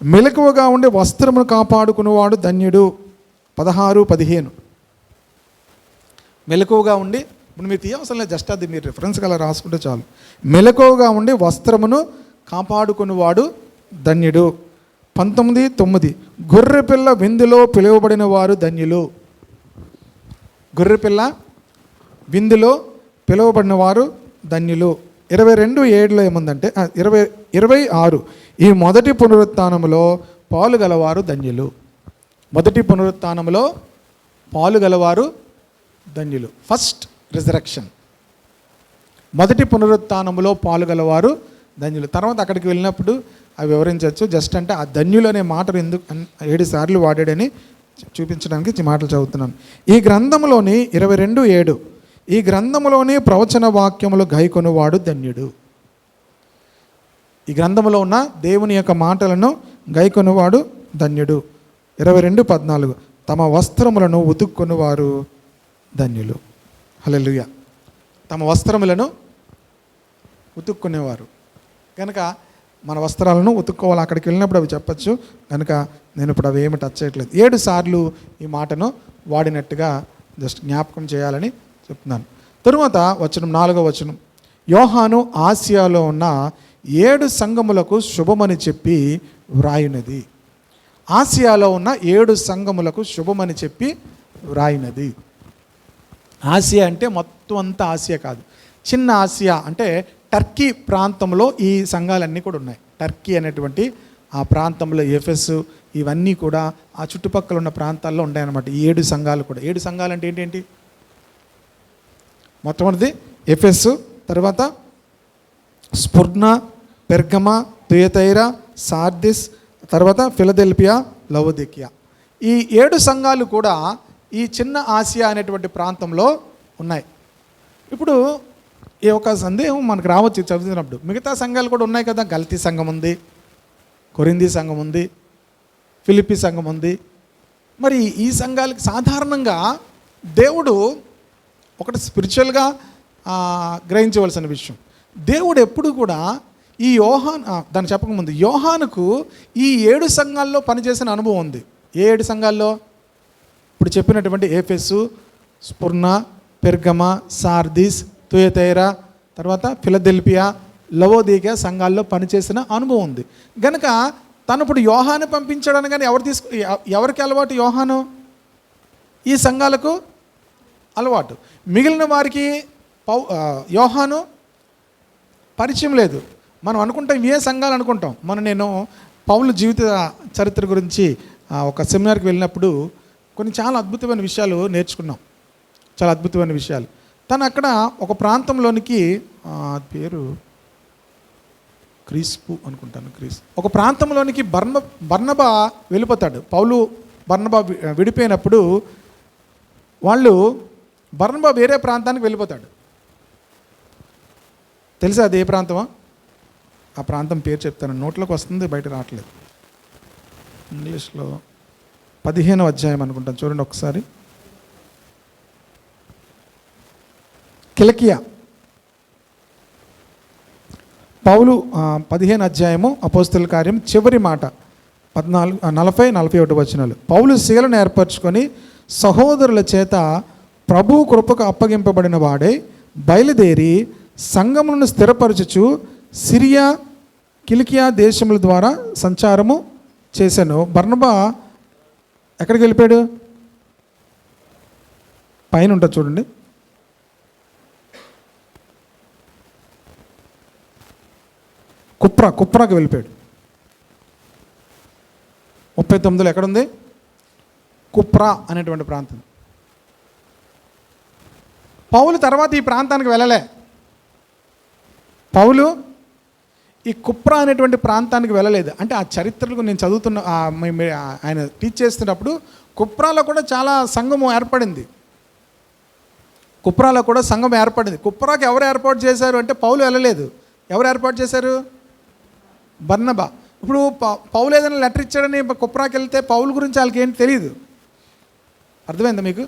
మెలకువగా ఉండి వస్త్రమును కాపాడుకునేవాడు ధన్యుడు 16-15. మెలకువగా ఉండి, ఇప్పుడు మీరు తీయవసరం లేదు, జస్ట్ అది మీరు రిఫరెన్స్గా అలా రాసుకుంటే చాలు. మెలకువగా ఉండి వస్త్రమును కాపాడుకునేవాడు ధన్యుడు 19:9. గొర్రెపిల్ల విందులో పిలువబడిన వారు ధన్యులు. గొర్రెపిల్ల విందులో పిలువబడిన వారు ధన్యులు 22:7 ఏముందంటే 26. ఈ మొదటి పునరుత్థానములో పాలు గలవారు ధన్యులు. మొదటి పునరుత్థానములో పాలు గలవారు ధన్యులు. ఫస్ట్ రిజరెక్షన్, మొదటి పునరుత్థానములో పాలు గలవారు ధన్యులు. తర్వాత అక్కడికి వెళ్ళినప్పుడు అవి వివరించవచ్చు. జస్ట్ అంటే ఆ ధన్యులు అనే మాటను ఎందుకు 7 సార్లు వాడాడని చూపించడానికి ఈ మాటలు చదువుతున్నాను. ఈ గ్రంథంలోని 22:7, ఈ గ్రంథంలోని ప్రవచన వాక్యములు గైకొనువాడు ధన్యుడు. ఈ గ్రంథంలో ఉన్న దేవుని యొక్క మాటలను గైకొనువాడు ధన్యుడు. 22:14, తమ వస్త్రములను ఉతుక్కునివారు ధన్యులు. హల్లెలూయా. తమ వస్త్రములను ఉతుక్కునేవారు. కనుక మన వస్త్రాలను ఉతుక్కోవాలి. అక్కడికి వెళ్ళినప్పుడు అవి చెప్పచ్చు. కనుక నేను ఇప్పుడు అవి ఏమి టచ్ చేయట్లేదు. 7 సార్లు ఈ మాటను వాడినట్టుగా జస్ట్ జ్ఞాపకం చేయాలని చెప్తున్నాను. తరువాత 4వ వచనం, యోహాను ఆసియాలో ఉన్న 7 సంఘములకు శుభమని చెప్పి వ్రాయునది. ఆసియాలో ఉన్న 7 సంఘములకు శుభమని చెప్పి వ్రాయినది. ఆసియా అంటే మొత్తం అంతా ఆసియా కాదు, చిన్న ఆసియా అంటే టర్కీ ప్రాంతంలో ఈ సంఘాలన్నీ కూడా ఉన్నాయి. టర్కీ అనేటువంటి ఆ ప్రాంతంలో ఎఫెస్ ఇవన్నీ కూడా ఆ చుట్టుపక్కల ఉన్న ప్రాంతాల్లో ఉంటాయన్నమాట. ఈ 7 సంఘాలు కూడా. 7 సంఘాలు అంటే ఏంటి? మొట్టమొదటిది ఎఫెస్, తర్వాత స్పుర్ణ, పెర్గమ, తుయతైరా, సార్దిస్, తర్వాత ఫిలదెల్ఫియా, లవోదికియా. ఈ 7 సంఘాలు కూడా ఈ చిన్న ఆసియా అనేటువంటి ప్రాంతంలో ఉన్నాయి. ఇప్పుడు ఈ ఒక సందేహం మనకు రావచ్చు చదువుతున్నప్పుడు, మిగతా సంఘాలు కూడా ఉన్నాయి కదా, గల్తీ సంఘం ఉంది, కొరింథీ సంఘం ఉంది, ఫిలిప్పీ సంఘం ఉంది. మరి ఈ సంఘాలకి సాధారణంగా దేవుడు ఒకటి స్పిరిచువల్గా గ్రహించవలసిన విషయం, దేవుడు ఎప్పుడు కూడా ఈ దాన్ని చెప్పకముందు యోహానుకు ఈ 7 సంఘాల్లో పనిచేసిన అనుభవం ఉంది. ఏ 7 సంఘాల్లో? ఇప్పుడు చెప్పినటువంటి ఎఫెసు, స్పుర్ణ, పెర్గమ, సార్దిస్, తుయతైరా, తర్వాత ఫిలదెల్ఫియా, లవోదికియా సంఘాల్లో పనిచేసిన అనుభవం ఉంది. గనక తను ఇప్పుడు యోహాను పంపించాడని కానీ ఎవరికి అలవాటు? యోహాను ఈ సంఘాలకు అలవాటు. మిగిలిన వారికి యోహాను పరిచయం లేదు. మనం అనుకుంటాం ఇవే సంఘాలు అనుకుంటాం. నేను పౌలు జీవిత చరిత్ర గురించి ఒక సెమినార్కి వెళ్ళినప్పుడు కొన్ని చాలా అద్భుతమైన విషయాలు నేర్చుకున్నాం. చాలా అద్భుతమైన విషయాలు. తను అక్కడ ఒక ప్రాంతంలోనికి పేరు క్రీస్పు అనుకుంటాను, ఒక ప్రాంతంలోనికి బర్నబా వెళ్ళిపోతాడు. పౌలు బర్నబా విడిపోయినప్పుడు బర్నబా వేరే ప్రాంతానికి వెళ్ళిపోతాడు. తెలుసా అది ఏ ప్రాంతమా? ఆ ప్రాంతం పేరు చెప్తాను, నోట్లోకి వస్తుంది, బయట రావట్లేదు. ఇంగ్లీష్లో 15వ అధ్యాయం అనుకుంటాను, చూడండి ఒకసారి. కిలికియా. పౌలు 15వ అధ్యాయము అపోస్తలుల కార్యం చివరి మాట 40-41 వచనాలు. పౌలు శీలను ఏర్పరచుకొని సహోదరుల చేత ప్రభు కృపకు అప్పగింపబడిన వాడే బయలుదేరి సంఘములను స్థిరపరచుచు సిరియా, కిలికియా దేశముల ద్వారా సంచారము చేశాను. బర్నబా ఎక్కడికి వెళ్ళిపోయాడు? పైన ఉంటుంది చూడండి. కుప్రాకి వెళ్ళిపోయాడు. 39లో ఎక్కడుంది? కుప్రా అనేటువంటి ప్రాంతం. పౌలు తర్వాత ఈ ప్రాంతానికి వెళ్ళలే. పౌలు ఈ కుప్రా అనేటువంటి ప్రాంతానికి వెళ్ళలేదు. అంటే ఆ చరిత్రలకు నేను చదువుతున్న ఆయన టీచ్ చేస్తున్నప్పుడు కుప్రాలో కూడా చాలా సంఘము ఏర్పడింది. కుప్రాకి ఎవరు ఏర్పాటు చేశారు అంటే పౌలు వెళ్ళలేదు. ఎవరు ఏర్పాటు చేశారు? బర్నబా. ఇప్పుడు పౌలు ఏదైనా లెటర్ ఇచ్చాడని కుప్రాకి వెళ్తే పౌలు గురించి వాళ్ళకి ఏంటి తెలియదు. అర్థమైందా మీకు?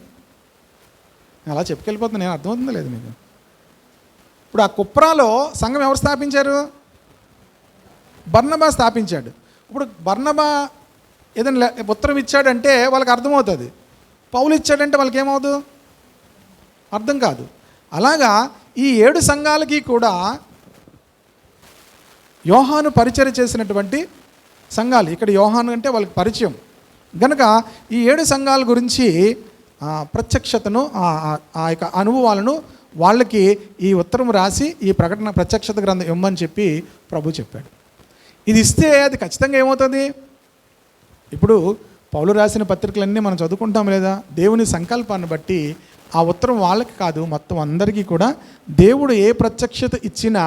అలా చెప్పుకెళ్ళిపోతున్నా నేను, అర్థమవుతుందా లేదు మీకు? ఇప్పుడు ఆ కుప్రాలో సంఘం ఎవరు స్థాపించారు? బర్నబా స్థాపించాడు. ఇప్పుడు బర్నబా ఏదైనా ఉత్తరం ఇచ్చాడంటే వాళ్ళకి అర్థమవుతుంది, పౌలు ఇచ్చాడంటే వాళ్ళకి ఏమవుతుంది? అర్థం కాదు. అలాగా ఈ 7 సంఘాలకి కూడా యోహాను పరిచయం చేసినటువంటి సంఘాలు. ఇక్కడ యోహాను అంటే వాళ్ళకి పరిచయం గనక ఈ 7 సంఘాల గురించి ప్రత్యక్షతను ఆ యొక్క అనుభవాలను వాళ్ళకి ఈ ఉత్తరం రాసి ఈ ప్రకటన ప్రత్యక్షత గ్రంథం ఇమ్మని చెప్పి ప్రభు చెప్పాడు. ఇది ఇస్తే అది ఖచ్చితంగా ఏమవుతుంది? ఇప్పుడు పౌలు రాసిన పత్రికలన్నీ మనం చదువుకుంటాం లేదా? దేవుని సంకల్పాన్ని బట్టి ఆ ఉత్తరం వాళ్ళకి కాదు, మొత్తం అందరికీ కూడా దేవుడు ఏ ప్రత్యక్షత ఇచ్చినా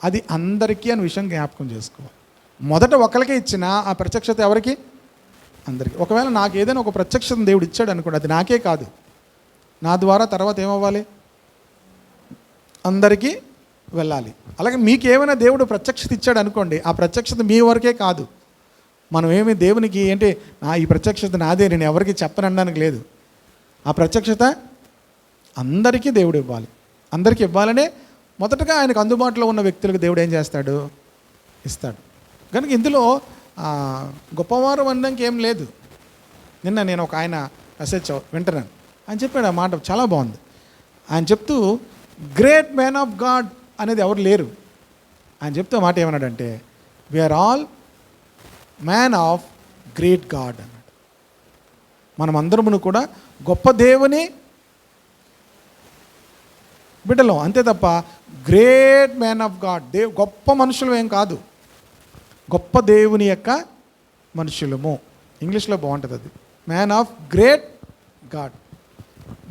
అది అందరికీ అనే విషయం జ్ఞాపకం చేసుకోవాలి. మొదట ఒకరికే ఇచ్చినా ఆ ప్రత్యక్షత ఎవరికి? అందరికీ. ఒకవేళ నాకు ఏదైనా ఒక ప్రత్యక్షతను దేవుడు ఇచ్చాడు అనుకోండి, అది నాకే కాదు, నా ద్వారా తర్వాత ఏమవ్వాలి? అందరికీ వెళ్ళాలి. అలాగే మీకు ఏమైనా దేవుడు ప్రత్యక్షత ఇచ్చాడు అనుకోండి, ఆ ప్రత్యక్షత మీ వరకే కాదు. మనం ఏమి దేవునికి ఏంటి ఈ ప్రత్యక్షత నాదే, నేను ఎవరికి చెప్పనడానికి లేదు. ఆ ప్రత్యక్షత అందరికీ దేవుడు ఇవ్వాలి. అందరికీ ఇవ్వాలనే మొదటగా ఆయనకు అందుబాటులో ఉన్న వ్యక్తులకు దేవుడు ఏం చేస్తాడు? ఇస్తాడు. కనుక ఇందులో గొప్పవారు అనడానికి ఏం లేదు. నిన్న నేను ఒక ఆయన మెసేజ్ వింటున్నాను, ఆయన చెప్పాడు ఆ మాట చాలా బాగుంది. ఆయన చెప్తూ గ్రేట్ మ్యాన్ ఆఫ్ గాడ్ అనేది ఎవరు లేరు. ఆయన చెప్తూ మాట ఏమన్నాడంటే we are all man of great God అన్నాడు. మనమందరమును కూడా గొప్ప దేవుని బిడ్డలం, అంతే తప్ప గ్రేట్ మ్యాన్ ఆఫ్ గాడ్, గొప్ప మనుషులు ఏం కాదు, గొప్ప దేవుని యొక్క మనుషులము. ఇంగ్లీష్లో బాగుంటుంది అది, man of great God,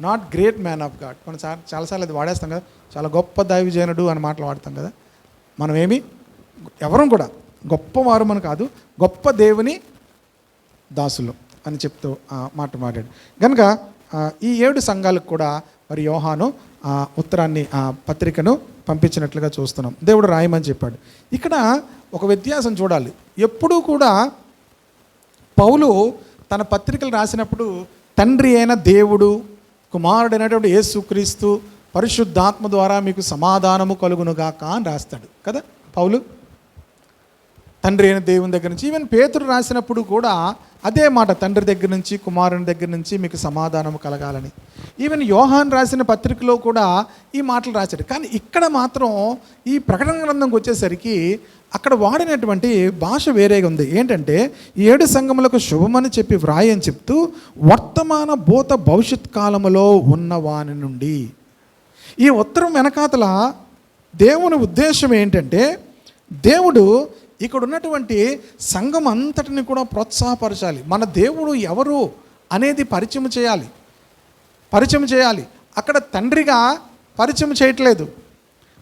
not great man of God. మనం చాలాసార్లు అది వాడేస్తాం కదా, చాలా గొప్ప దైవజనుడు అని మాటలు వాడతాం కదా. మనం ఎవరం కూడా గొప్పవారు మనం కాదు, గొప్ప దేవుని దాసులు అని చెప్తూ మాట మాట్లాడు. కనుక ఈ 7 సంఘాలకు కూడా మరి యోహాను ఉత్తరాన్ని పత్రికను పంపించినట్లుగా చూస్తున్నాం. దేవుడు రాయమని చెప్పాడు. ఇక్కడ ఒక వ్యత్యాసం చూడాలి. ఎప్పుడూ కూడా పౌలు తన పత్రికలు రాసినప్పుడు తండ్రి అయిన దేవుడు, కుమారుడైనటువంటి యేసుక్రీస్తు, పరిశుద్ధాత్మ ద్వారా మీకు సమాధానము కలుగునుగాక అని రాస్తాడు కదా పౌలు. తండ్రి అయిన దేవుని దగ్గర నుంచి, ఈవెన్ పేతురు రాసినప్పుడు కూడా అదే మాట, తండ్రి దగ్గర నుంచి కుమారుని దగ్గర నుంచి మీకు సమాధానం కలగాలని. ఈవెన్ యోహాన్ రాసిన పత్రికలో కూడా ఈ మాటలు రాశాడు. కానీ ఇక్కడ మాత్రం ఈ ప్రకటన గ్రంథంకి వచ్చేసరికి అక్కడ వాడినటువంటి భాష వేరేగా ఉంది. ఏంటంటే 7 సంఘములకు శుభమని చెప్పి వ్రాయని చెప్తూ వర్తమాన భూత భవిష్యత్ కాలములో ఉన్నవాని నుండి. ఈ ఉత్తరం వెనకాతల దేవుని ఉద్దేశం ఏంటంటే, దేవుడు ఇక్కడ ఉన్నటువంటి సంఘం అంతటిని కూడా ప్రోత్సాహపరచాలి. మన దేవుడు ఎవరు అనేది పరిచయం చేయాలి. అక్కడ తండ్రిగా పరిచయం చేయట్లేదు,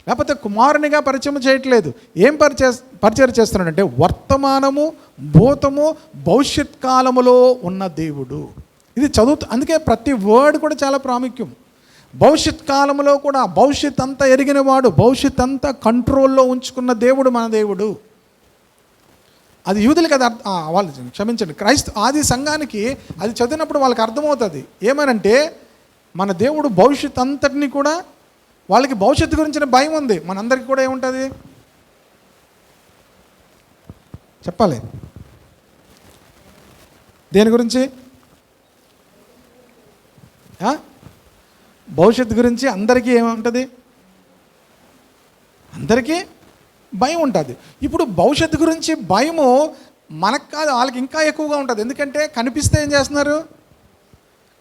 లేకపోతే కుమారునిగా పరిచయం చేయట్లేదు. ఏం పరిచయం చేస్తున్నాడంటే వర్తమానము, భూతము, భవిష్యత్ కాలములో ఉన్న దేవుడు. ఇది అందుకే ప్రతి వర్డ్ కూడా చాలా ప్రాముఖ్యం. భవిష్యత్ కాలంలో కూడా భవిష్యత్ అంతా ఎరిగిన వాడు, భవిష్యత్ అంతా కంట్రోల్లో ఉంచుకున్న దేవుడు మన దేవుడు. అది యూదులకి అది వాళ్ళు క్షమించండి, ఆది సంఘానికి అది చదివినప్పుడు వాళ్ళకి అర్థమవుతుంది. ఏమనంటే మన దేవుడు భవిష్యత్ అంతటిని కూడా, వాళ్ళకి భవిష్యత్తు గురించిన భయం ఉంది. మనందరికీ కూడా ఏముంటుంది చెప్పాలి, దేని గురించి? భవిష్యత్తు గురించి అందరికీ ఏముంటుంది? అందరికీ భయం ఉంటుంది. ఇప్పుడు భవిష్యత్తు గురించి భయము మనకు కాదు, వాళ్ళకి ఇంకా ఎక్కువగా ఉంటుంది. ఎందుకంటే కనిపిస్తే ఏం చేస్తున్నారు?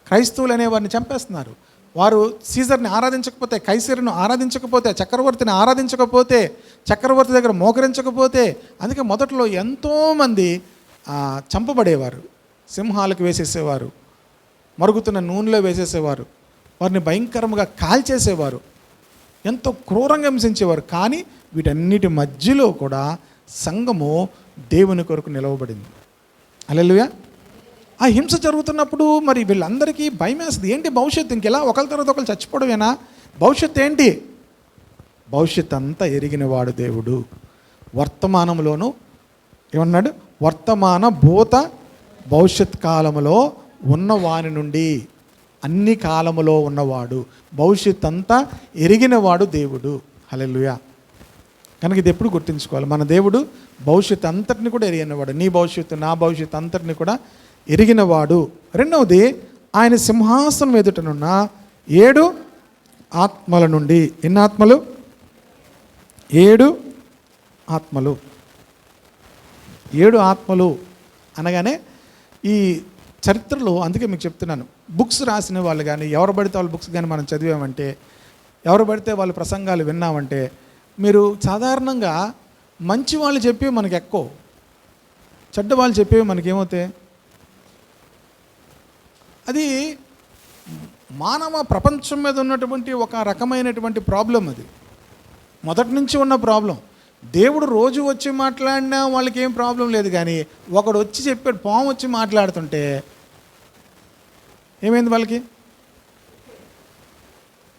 క్రైస్తవులు అనేవారిని చంపేస్తున్నారు. వారు సీజర్ని ఆరాధించకపోతే, కైసరును ఆరాధించకపోతే, చక్రవర్తిని ఆరాధించకపోతే, చక్రవర్తి దగ్గర మోకరించకపోతే, అందుకే మొదట్లో ఎంతోమంది చంపబడేవారు. సింహాలకు వేసేసేవారు, మరుగుతున్న నూనెలో వేసేసేవారు, వారిని భయంకరంగా కాల్చేసేవారు, ఎంతో క్రూరంగా హింసించేవారు. కానీ వీటన్నిటి మధ్యలో కూడా సంఘము దేవుని కొరకు నిలవబడింది. హల్లెలూయా. ఆ హింస జరుగుతున్నప్పుడు మరి వీళ్ళందరికీ భయం వేస్తుంది. ఏంటి భవిష్యత్తు? ఇంకెలా ఒకరి తర్వాత ఒకరు చచ్చిపోవడమేనా? భవిష్యత్తు ఏంటి? భవిష్యత్తు అంతా ఎరిగినవాడు దేవుడు. వర్తమానంలోనూ ఏమన్నాడు? వర్తమాన భూత భవిష్యత్ కాలములో ఉన్నవాని నుండి, అన్ని కాలములో ఉన్నవాడు, భవిష్యత్ అంతా ఎరిగినవాడు దేవుడు. హల్లెలూయా. కనుక ఇది ఎప్పుడు గుర్తుంచుకోవాలి, మన దేవుడు భవిష్యత్తు అంతటిని కూడా ఎరిగినవాడు. నీ భవిష్యత్తు, నా భవిష్యత్తు అంతటిని కూడా ఎరిగినవాడు. రెండవది, ఆయన సింహాసనం ఎదుటనున్న 7 ఆత్మల నుండి. ఎన్ని ఆత్మలు? 7 ఆత్మలు. 7 ఆత్మలు అనగానే ఈ చరిత్రలో, అందుకే మీకు చెప్తున్నాను, బుక్స్ రాసిన వాళ్ళు కానీ, ఎవరు పడితే వాళ్ళ బుక్స్ కానీ మనం చదివామంటే, ఎవరు పడితే వాళ్ళ ప్రసంగాలు విన్నామంటే, మీరు సాధారణంగా మంచి వాళ్ళు చెప్పేవి మనకు ఎక్కువ, చెడ్డ వాళ్ళు చెప్పేవి మనకేమవుతాయి? అది మానవ ప్రపంచం మీద ఉన్నటువంటి ఒక రకమైనటువంటి ప్రాబ్లం. అది మొదటి నుంచి ఉన్న ప్రాబ్లం. దేవుడు రోజు వచ్చి మాట్లాడినా వాళ్ళకి ఏం ప్రాబ్లం లేదు. కానీ ఒకడు వచ్చి చెప్పాడు, పాము వచ్చి మాట్లాడుతుంటే ఏమైంది వాళ్ళకి?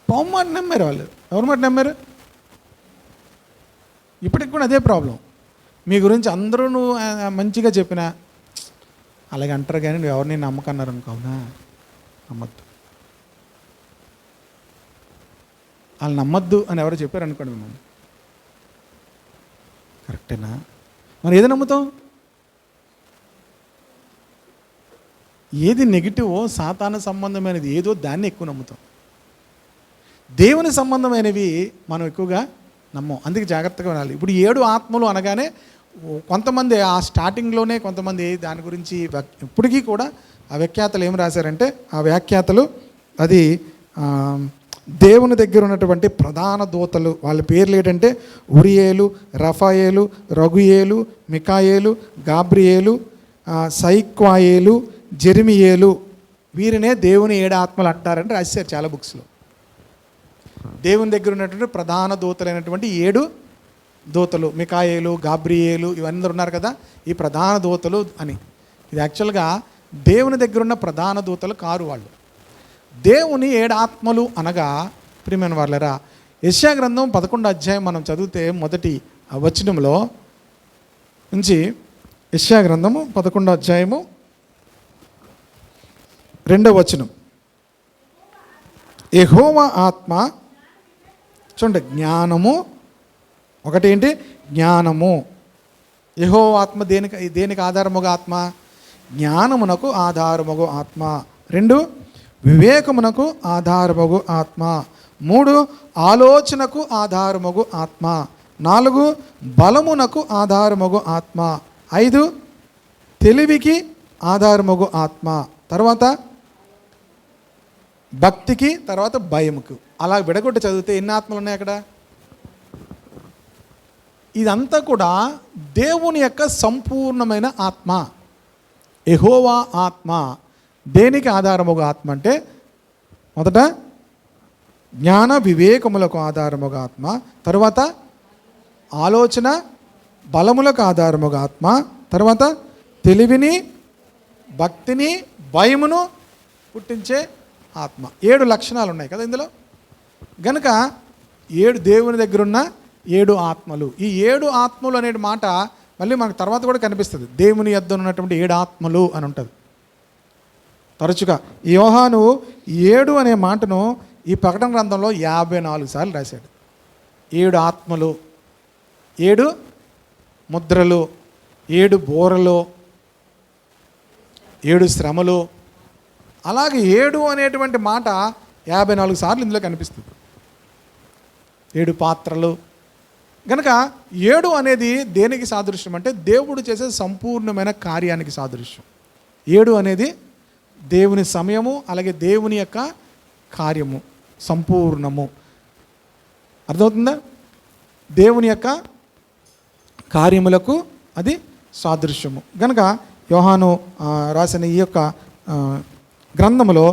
పాము మాట నమ్మారు వాళ్ళు. ఎవరి మాట నమ్మారు? ఇప్పటికి కూడా అదే ప్రాబ్లం. మీ గురించి అందరూ నువ్వు మంచిగా చెప్పినా అలాగే అంటారు, కానీ నువ్వు ఎవరిని నమ్మకన్నారు అనుకోవునా? నమ్మద్దు. వాళ్ళు నమ్మద్దు అని ఎవరు చెప్పారు అనుకోండి మిమ్మల్ని, కరెక్టేనా? మరి ఏది నమ్ముతాం? ఏది నెగిటివో, సాతాన సంబంధమైనది ఏదో దాన్ని ఎక్కువ నమ్ముతాం. దేవుని సంబంధమైనవి మనం ఎక్కువగా నమ్మం. అందుకే జాగ్రత్తగా వినాలి. ఇప్పుడు 7 ఆత్మలు అనగానే కొంతమంది ఆ స్టార్టింగ్లోనే కొంతమంది దాని గురించి ఇప్పటికీ కూడా ఆ వ్యాఖ్యాతలు ఏం రాశారంటే, ఆ వ్యాఖ్యాతలు అది దేవుని దగ్గర ఉన్నటువంటి ప్రధాన దూతలు, వాళ్ళ పేర్లు ఏంటంటే ఉరియేలు, రఫాయేలు, రఘుయేలు, మికాయేలు, గాబ్రియేలు, సైక్వాయేలు, జెరిమియేలు, వీరినే దేవుని 7 ఆత్మలు అంటారని రాశారు చాలా బుక్స్లో. దేవుని దగ్గర ఉన్నటువంటి ప్రధాన దూతలైనటువంటి 7 దూతలు, మికాయేలు, గాబ్రియేలు, ఇవన్నీ ఉన్నారు కదా, ఈ ప్రధాన దూతలు అని. ఇది యాక్చువల్గా దేవుని దగ్గర ఉన్న ప్రధాన దూతలు కారు వాళ్ళు. దేవుని 7 ఆత్మలు అనగా ప్రియమైన వాళ్ళరా, యెషయా గ్రంథం 11వ అధ్యాయం మనం చదివితే మొదటి వచనంలో నుంచి, యెషయా గ్రంథము 11వ అధ్యాయము 2వ వచనం, యెహోవా ఆత్మ, చూడండి, జ్ఞానము ఒకటి ఏంటి, జ్ఞానము. యెహోవా ఆత్మ దేనికి ఆధారముగా ఆత్మ? జ్ఞానమునకు ఆధారముగు ఆత్మ. 2, వివేకమునకు ఆధారముగు ఆత్మ. 3, ఆలోచనకు ఆధారముగు ఆత్మ. 4, బలమునకు ఆధారముగు ఆత్మ. 5, తెలివికి ఆధారముగు ఆత్మ. తర్వాత భక్తికి, తర్వాత భయముకు. అలా విడగొట్టి చదివితే ఎన్ని ఆత్మలు ఉన్నాయి అక్కడ? ఇదంతా కూడా దేవుని యొక్క సంపూర్ణమైన ఆత్మ. యెహోవా ఆత్మ దేనికి ఆధారముగా ఆత్మ అంటే, మొదట జ్ఞాన వివేకములకు ఆధారముగా ఆత్మ, తర్వాత ఆలోచన బలములకు ఆధారముగా ఆత్మ, తర్వాత తెలివిని, భక్తిని, భయమును పుట్టించే ఆత్మ. 7 లక్షణాలు ఉన్నాయి కదా ఇందులో. గనుక 7 దేవుని దగ్గర ఉన్న 7 ఆత్మలు. ఈ 7 ఆత్మలు అనే మాట మళ్ళీ మనకు తర్వాత కూడా కనిపిస్తుంది. దేవుని యొద్ద ఉన్నటువంటి 7 ఆత్మలు అని ఉంటుంది తరచుగా. యోహాను 7 అనే మాటను ఈ ప్రకటన గ్రంథంలో 54 సార్లు రాశాడు. 7 ఆత్మలు, 7 ముద్రలు, 7 బోరలు, 7 శ్రమలు, అలాగే 7 అనేటువంటి మాట 54 సార్లు ఇందులో కనిపిస్తుంది. 7 పాత్రలు. కనుక 7 అనేది దేనికి సాదృశ్యం అంటే, దేవుడు చేసే సంపూర్ణమైన కార్యానికి సాదృశ్యం. 7 అనేది దేవుని సమయము, అలాగే దేవుని యొక్క కార్యము, సంపూర్ణము. అర్థమవుతుందా? దేవుని యొక్క కార్యములకు అది సాదృశ్యము. కనుక యోహాను రాసిన ఈ యొక్క గ్రంథములో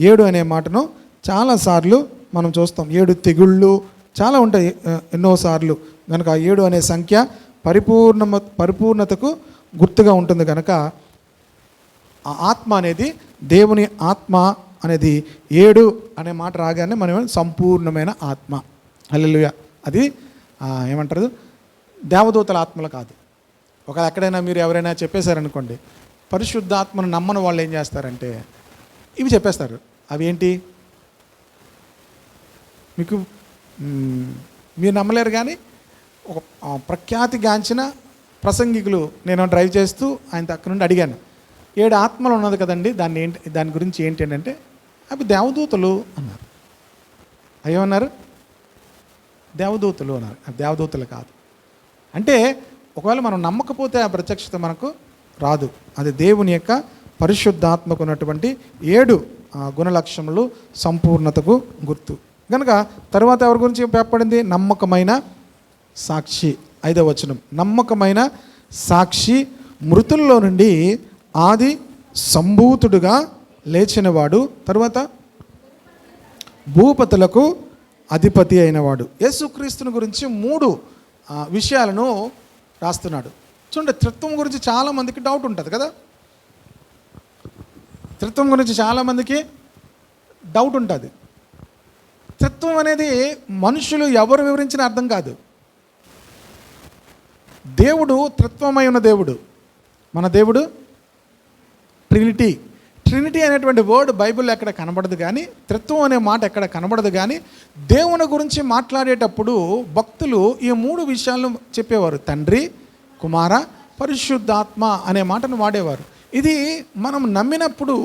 7 అనే మాటను చాలాసార్లు మనం చూస్తాం. 7 తెగుళ్ళు చాలా ఉంటాయి ఎన్నోసార్లు. కనుక 7 అనే సంఖ్య పరిపూర్ణతకు గుర్తుగా ఉంటుంది. కనుక ఆ ఆత్మ అనేది, దేవుని ఆత్మ అనేది 7 అనే మాట రాగానే మనం సంపూర్ణమైన ఆత్మ. హల్లెలూయా. అది ఏమంటారు, దేవదూతల ఆత్మలు కాదు. ఒకవేళ ఎక్కడైనా మీరు ఎవరైనా చెప్పేశారనుకోండి, పరిశుద్ధాత్మను నమ్మని వాళ్ళు ఏం చేస్తారంటే ఇవి చెప్పేస్తారు. అవి ఏంటి మీకు మీరు నమ్మలేరు. కానీ ఒక ప్రఖ్యాతిగాంచిన ప్రసంగికులు, నేను డ్రైవ్ చేస్తూ ఆయన అక్కడ నుండి అడిగాను, 7 ఆత్మలు ఉన్నది కదండి, దాని గురించి ఏంటి అంటే, అవి దేవదూతలు అన్నారు. అయ్యమన్నారు, దేవదూతలు అన్నారు. అవి దేవదూతలు కాదు. అంటే ఒకవేళ మనం నమ్మకపోతే ఆ ప్రత్యక్షత మనకు రాదు. అది దేవుని యొక్క పరిశుద్ధాత్మకు ఉన్నటువంటి 7 గుణలక్షణములు, సంపూర్ణతకు గుర్తు. కనుక తర్వాత ఎవరి గురించి చెప్పబడింది? నమ్మకమైన సాక్షి. 5వ వచనం, నమ్మకమైన సాక్షి, మృతుల్లో నుండి ఆది సంభూతుడుగా లేచినవాడు, తర్వాత భూపతులకు అధిపతి అయినవాడు. యేసుక్రీస్తుని గురించి 3 విషయాలను రాస్తున్నాడు. చూడండి, త్రిత్వం గురించి చాలామందికి డౌట్ ఉంటుంది కదా. త్రిత్వం గురించి చాలామందికి డౌట్ ఉంటుంది. త్రిత్వం అనేది మనుషులు ఎవరు వివరించిన అర్థం కాదు. దేవుడు త్రిత్వమై ఉన్న దేవుడు. మన దేవుడు ట్రినిటీ. ట్రినిటీ అనేటువంటి వర్డ్ బైబిల్లో ఎక్కడ కనబడదు, కానీ త్రిత్వం అనే మాట ఎక్కడ కనబడదు. కానీ దేవుని గురించి మాట్లాడేటప్పుడు భక్తులు ఈ 3 విషయాలను చెప్పేవారు. తండ్రి, కుమార, పరిశుద్ధాత్మ అనే మాటను వాడేవారు. ఇది మనం నమ్మినప్పుడు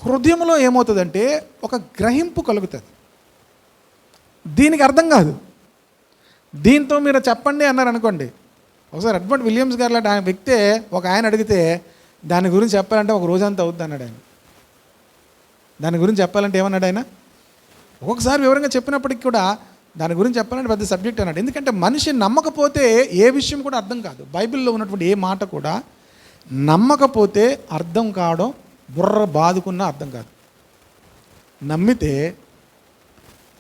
హృదయంలో ఏమవుతుందంటే ఒక గ్రహింపు కలుగుతుంది. దీనికి అర్థం కాదు. దీంతో మీరు చెప్పండి అన్నారు అనుకోండి, ఒకసారి ఎడ్వర్డ్ విలియమ్స్ గారు లాంటి ఆయన వ్యక్తే ఒక ఆయన అడిగితే దాని గురించి చెప్పాలంటే ఒక రోజంతా అవుద్ది అన్నాడు ఆయన. దాని గురించి చెప్పాలంటే ఏమన్నాడు ఆయన? ఒక్కొక్కసారి వివరంగా చెప్పినప్పటికి కూడా దాని గురించి చెప్పాలంటే పెద్ద సబ్జెక్ట్ అన్నాడు. ఎందుకంటే మనిషి నమ్మకపోతే ఏ విషయం కూడా అర్థం కాదు. బైబిల్లో ఉన్నటువంటి ఏ మాట కూడా నమ్మకపోతే అర్థం కావడం, బుర్ర బాదుకున్నా అర్థం కాదు. నమ్మితే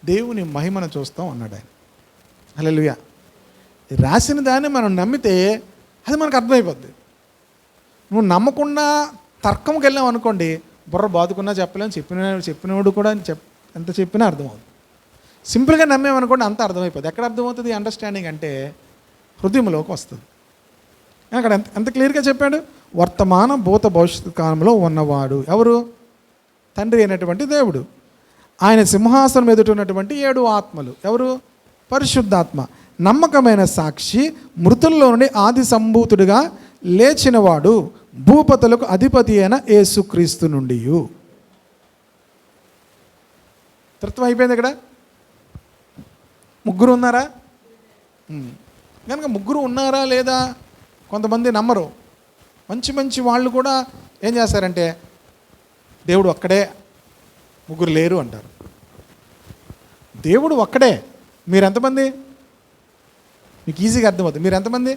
దేవుని మహిమను చూస్తాం అన్నాడు ఆయన. హల్లెలూయా. రాసిన దాన్ని మనం నమ్మితే అది మనకు అర్థమైపోద్ది. నువ్వు నమ్మకుండా తర్కంకి వెళ్ళాం అనుకోండి, బుర్ర బాదుకున్నా చెప్పలేము, చెప్పినవాడు కూడా ఎంత చెప్పినా అర్థమవుతుంది. సింపుల్గా నమ్మేమనుకోండి అంత అర్థమైపోతుంది. ఎక్కడ అర్థమవుతుంది అండర్స్టాండింగ్ అంటే? హృదయంలోకి వస్తుంది. అక్కడ ఎంత క్లియర్గా చెప్పాడు, వర్తమాన భూత భవిష్యత్తు కాలంలో ఉన్నవాడు ఎవరు? తండ్రి అయినటువంటి దేవుడు. ఆయన సింహాసనం ఎదుట ఉన్నటువంటి 7 ఆత్మలు ఎవరు? పరిశుద్ధాత్మ. నమ్మకమైన సాక్షి, మృతుల్లో నుండి ఆది సంభూతుడిగా లేచినవాడు, భూపతులకు అధిపతి అయిన యేసుక్రీస్తు నుండి. తృత్వం అయిపోయింది. ఇక్కడ ముగ్గురు ఉన్నారా? కనుక ముగ్గురు ఉన్నారా లేదా? కొంతమంది నమ్మరు. మంచి వాళ్ళు కూడా ఏం చేస్తారంటే దేవుడు ఒక్కడే, ముగ్గురు లేరు అంటారు. దేవుడు ఒక్కడే. మీరు ఎంతమంది? మీకు ఈజీగా అర్థమవుతుంది. మీరు ఎంతమంది?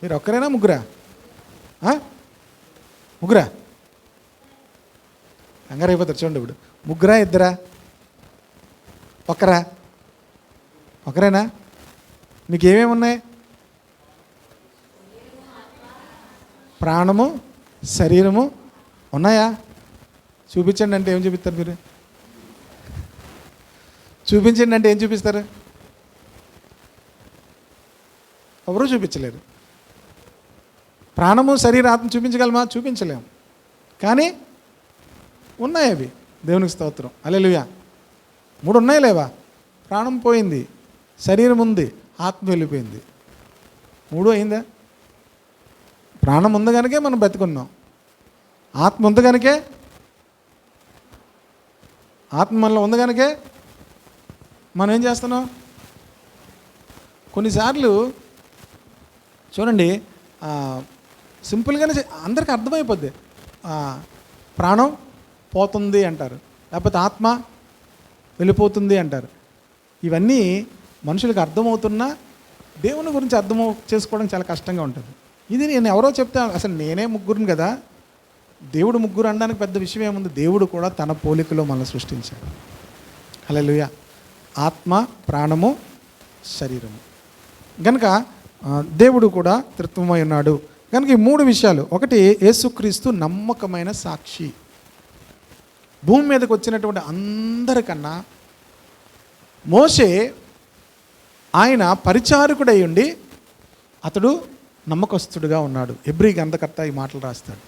మీరు ఒక్కరేనా ముగ్గురా? ముగ్గురా? కంగారు అయిపోతారు చూడండి. ఇప్పుడు ముగ్గురా ఇద్దరా ఒక్కరా? ఒకరేనా? మీకు ఏమేమి ఉన్నాయి? ప్రాణము, శరీరము ఉన్నాయా? చూపించండి అంటే ఏం చూపిస్తారు మీరు? చూపించండి అంటే ఏం చూపిస్తారు? ఎవరూ చూపించలేరు. ప్రాణము, శరీర, ఆత్మ చూపించగలమా? చూపించలేము. కానీ ఉన్నాయి అవి. దేవునికి స్తోత్రం. హల్లెలూయా. 3 ఉన్నాయి లేవా? ప్రాణం పోయింది, శరీరం ఉంది, ఆత్మ వెళ్ళిపోయింది. 3 అయిందా? ప్రాణం ఉంది కనుకే మనం బతుకున్నాం. ఆత్మ ఉంది కనుకే, ఆత్మ మనలో ఉంది కనుకే మనం ఏం చేస్తున్నాం? కొన్నిసార్లు చూడండి, సింపుల్గానే అందరికీ అర్థమైపోద్ది. ప్రాణం పోతుంది అంటారు, లేకపోతే ఆత్మ వెళ్ళిపోతుంది అంటారు. ఇవన్నీ మనుషులకు అర్థమవుతున్నా దేవుని గురించి అర్థం చేసుకోవడం చాలా కష్టంగా ఉంటుంది. ఇది నేను ఎవరో చెప్తే అసలు నేనే ముగ్గురుని కదా, దేవుడు ముగ్గురు అనడానికి పెద్ద విషయం ఏముంది? దేవుడు కూడా తన పోలికలో మనల్ని సృష్టించాడు. హల్లెలూయా. ఆత్మ, ప్రాణము, శరీరము. కనుక దేవుడు కూడా త్రిత్వమై ఉన్నాడు. కనుక ఈ 3 విషయాలు. ఒకటి, యేసుక్రీస్తు నమ్మకమైన సాక్షి. భూమి మీదకి వచ్చినటువంటి అందరికన్నా మోషే ఆయన పరిచారకుడై ఉండి అతడు నమ్మకస్తుడుగా ఉన్నాడు. హెబ్రీ గ్రంథకర్త ఈ మాటలు రాస్తాడు.